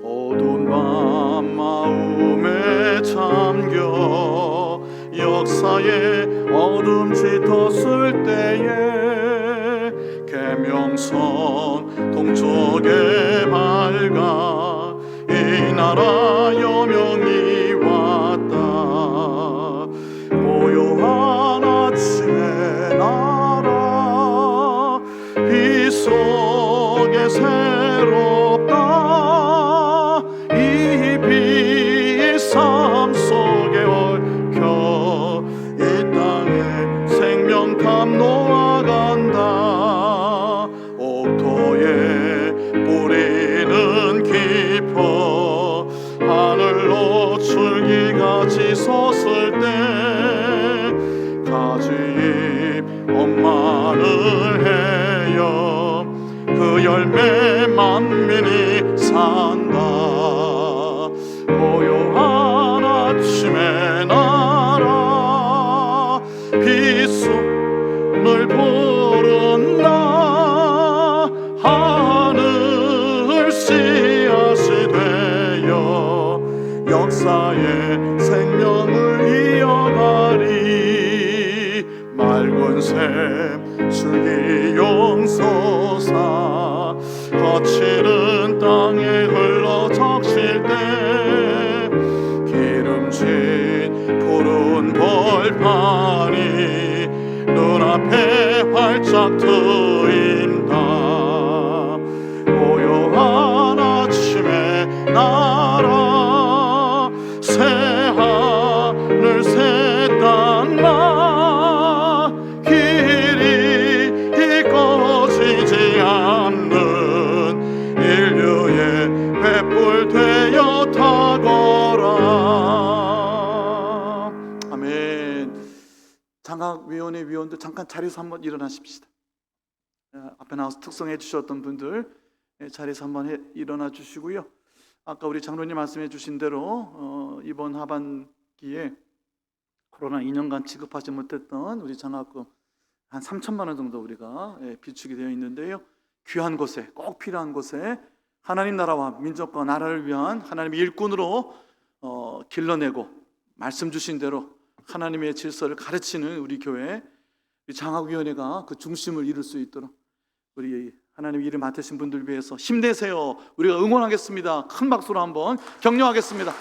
어두운 밤 마음에 잠겨 역사의 어둠 짙었을 때에 계명성 동쪽에 밝아 이 나라 여명이 왔다. 고요한 아침의 나라 빛 속에 새롭다. 이 빛 삶 속에 얽혀 이 땅에 생명감 놓아간다. 옥토에 뿌리는 깊어 하늘로 줄기같이 섰을 때 가지잎 엄마를 헤여 그 열매 만민이 산다. 고요한 아침의 나라 빛을 부른다. 하늘 씨앗이 되어 역사의 생명을 이어가리. 맑은 샘 줄기 용솟아 거칠은 땅에 흘러 적실 때 기름진 푸른 벌판이 눈앞에 활짝 트인다. 고요한 아침의 나라 새하늘 장학위원회 위원들 잠깐 자리에서 한번 일어나십시다. 앞에 나와서 특성해 주셨던 분들 자리에서 한번 일어나 주시고요. 아까 우리 장로님 말씀해 주신 대로 이번 하반기에 코로나 2년간 지급하지 못했던 우리 장학금 한 3천만 원 정도 우리가 비축이 되어 있는데요. 귀한 곳에, 꼭 필요한 곳에 하나님 나라와 민족과 나라를 위한 하나님의 일꾼으로 길러내고 말씀 주신 대로 하나님의 질서를 가르치는 우리 교회 장학위원회가 그 중심을 이룰 수 있도록 우리 하나님의 일을 맡으신 분들 위해서 힘내세요. 우리가 응원하겠습니다. 큰 박수로 한번 격려하겠습니다.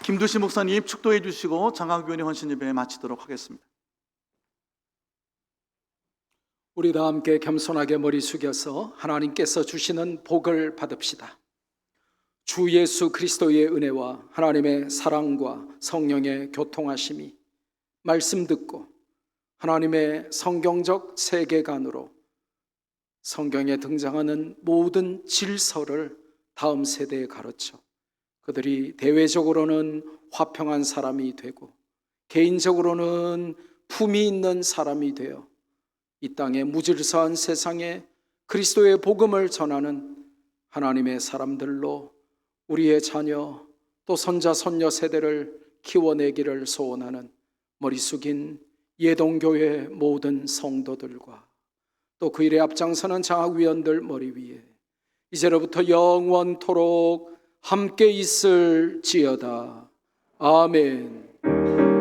김두시 목사님 축도해 주시고 장학위원회 헌신 예배 마치도록 하겠습니다. 우리 다 함께 겸손하게 머리 숙여서 하나님께서 주시는 복을 받읍시다. 주 예수 그리스도의 은혜와 하나님의 사랑과 성령의 교통하심이 말씀 듣고 하나님의 성경적 세계관으로 성경에 등장하는 모든 질서를 다음 세대에 가르쳐 그들이 대외적으로는 화평한 사람이 되고 개인적으로는 품위 있는 사람이 되어 이 땅의 무질서한 세상에 그리스도의 복음을 전하는 하나님의 사람들로 우리의 자녀 또 손자 손녀 세대를 키워내기를 소원하는 머리 숙인 예동교회 모든 성도들과 또 그 일에 앞장서는 장학위원들 머리 위에 이제로부터 영원토록 함께 있을지어다. 아멘.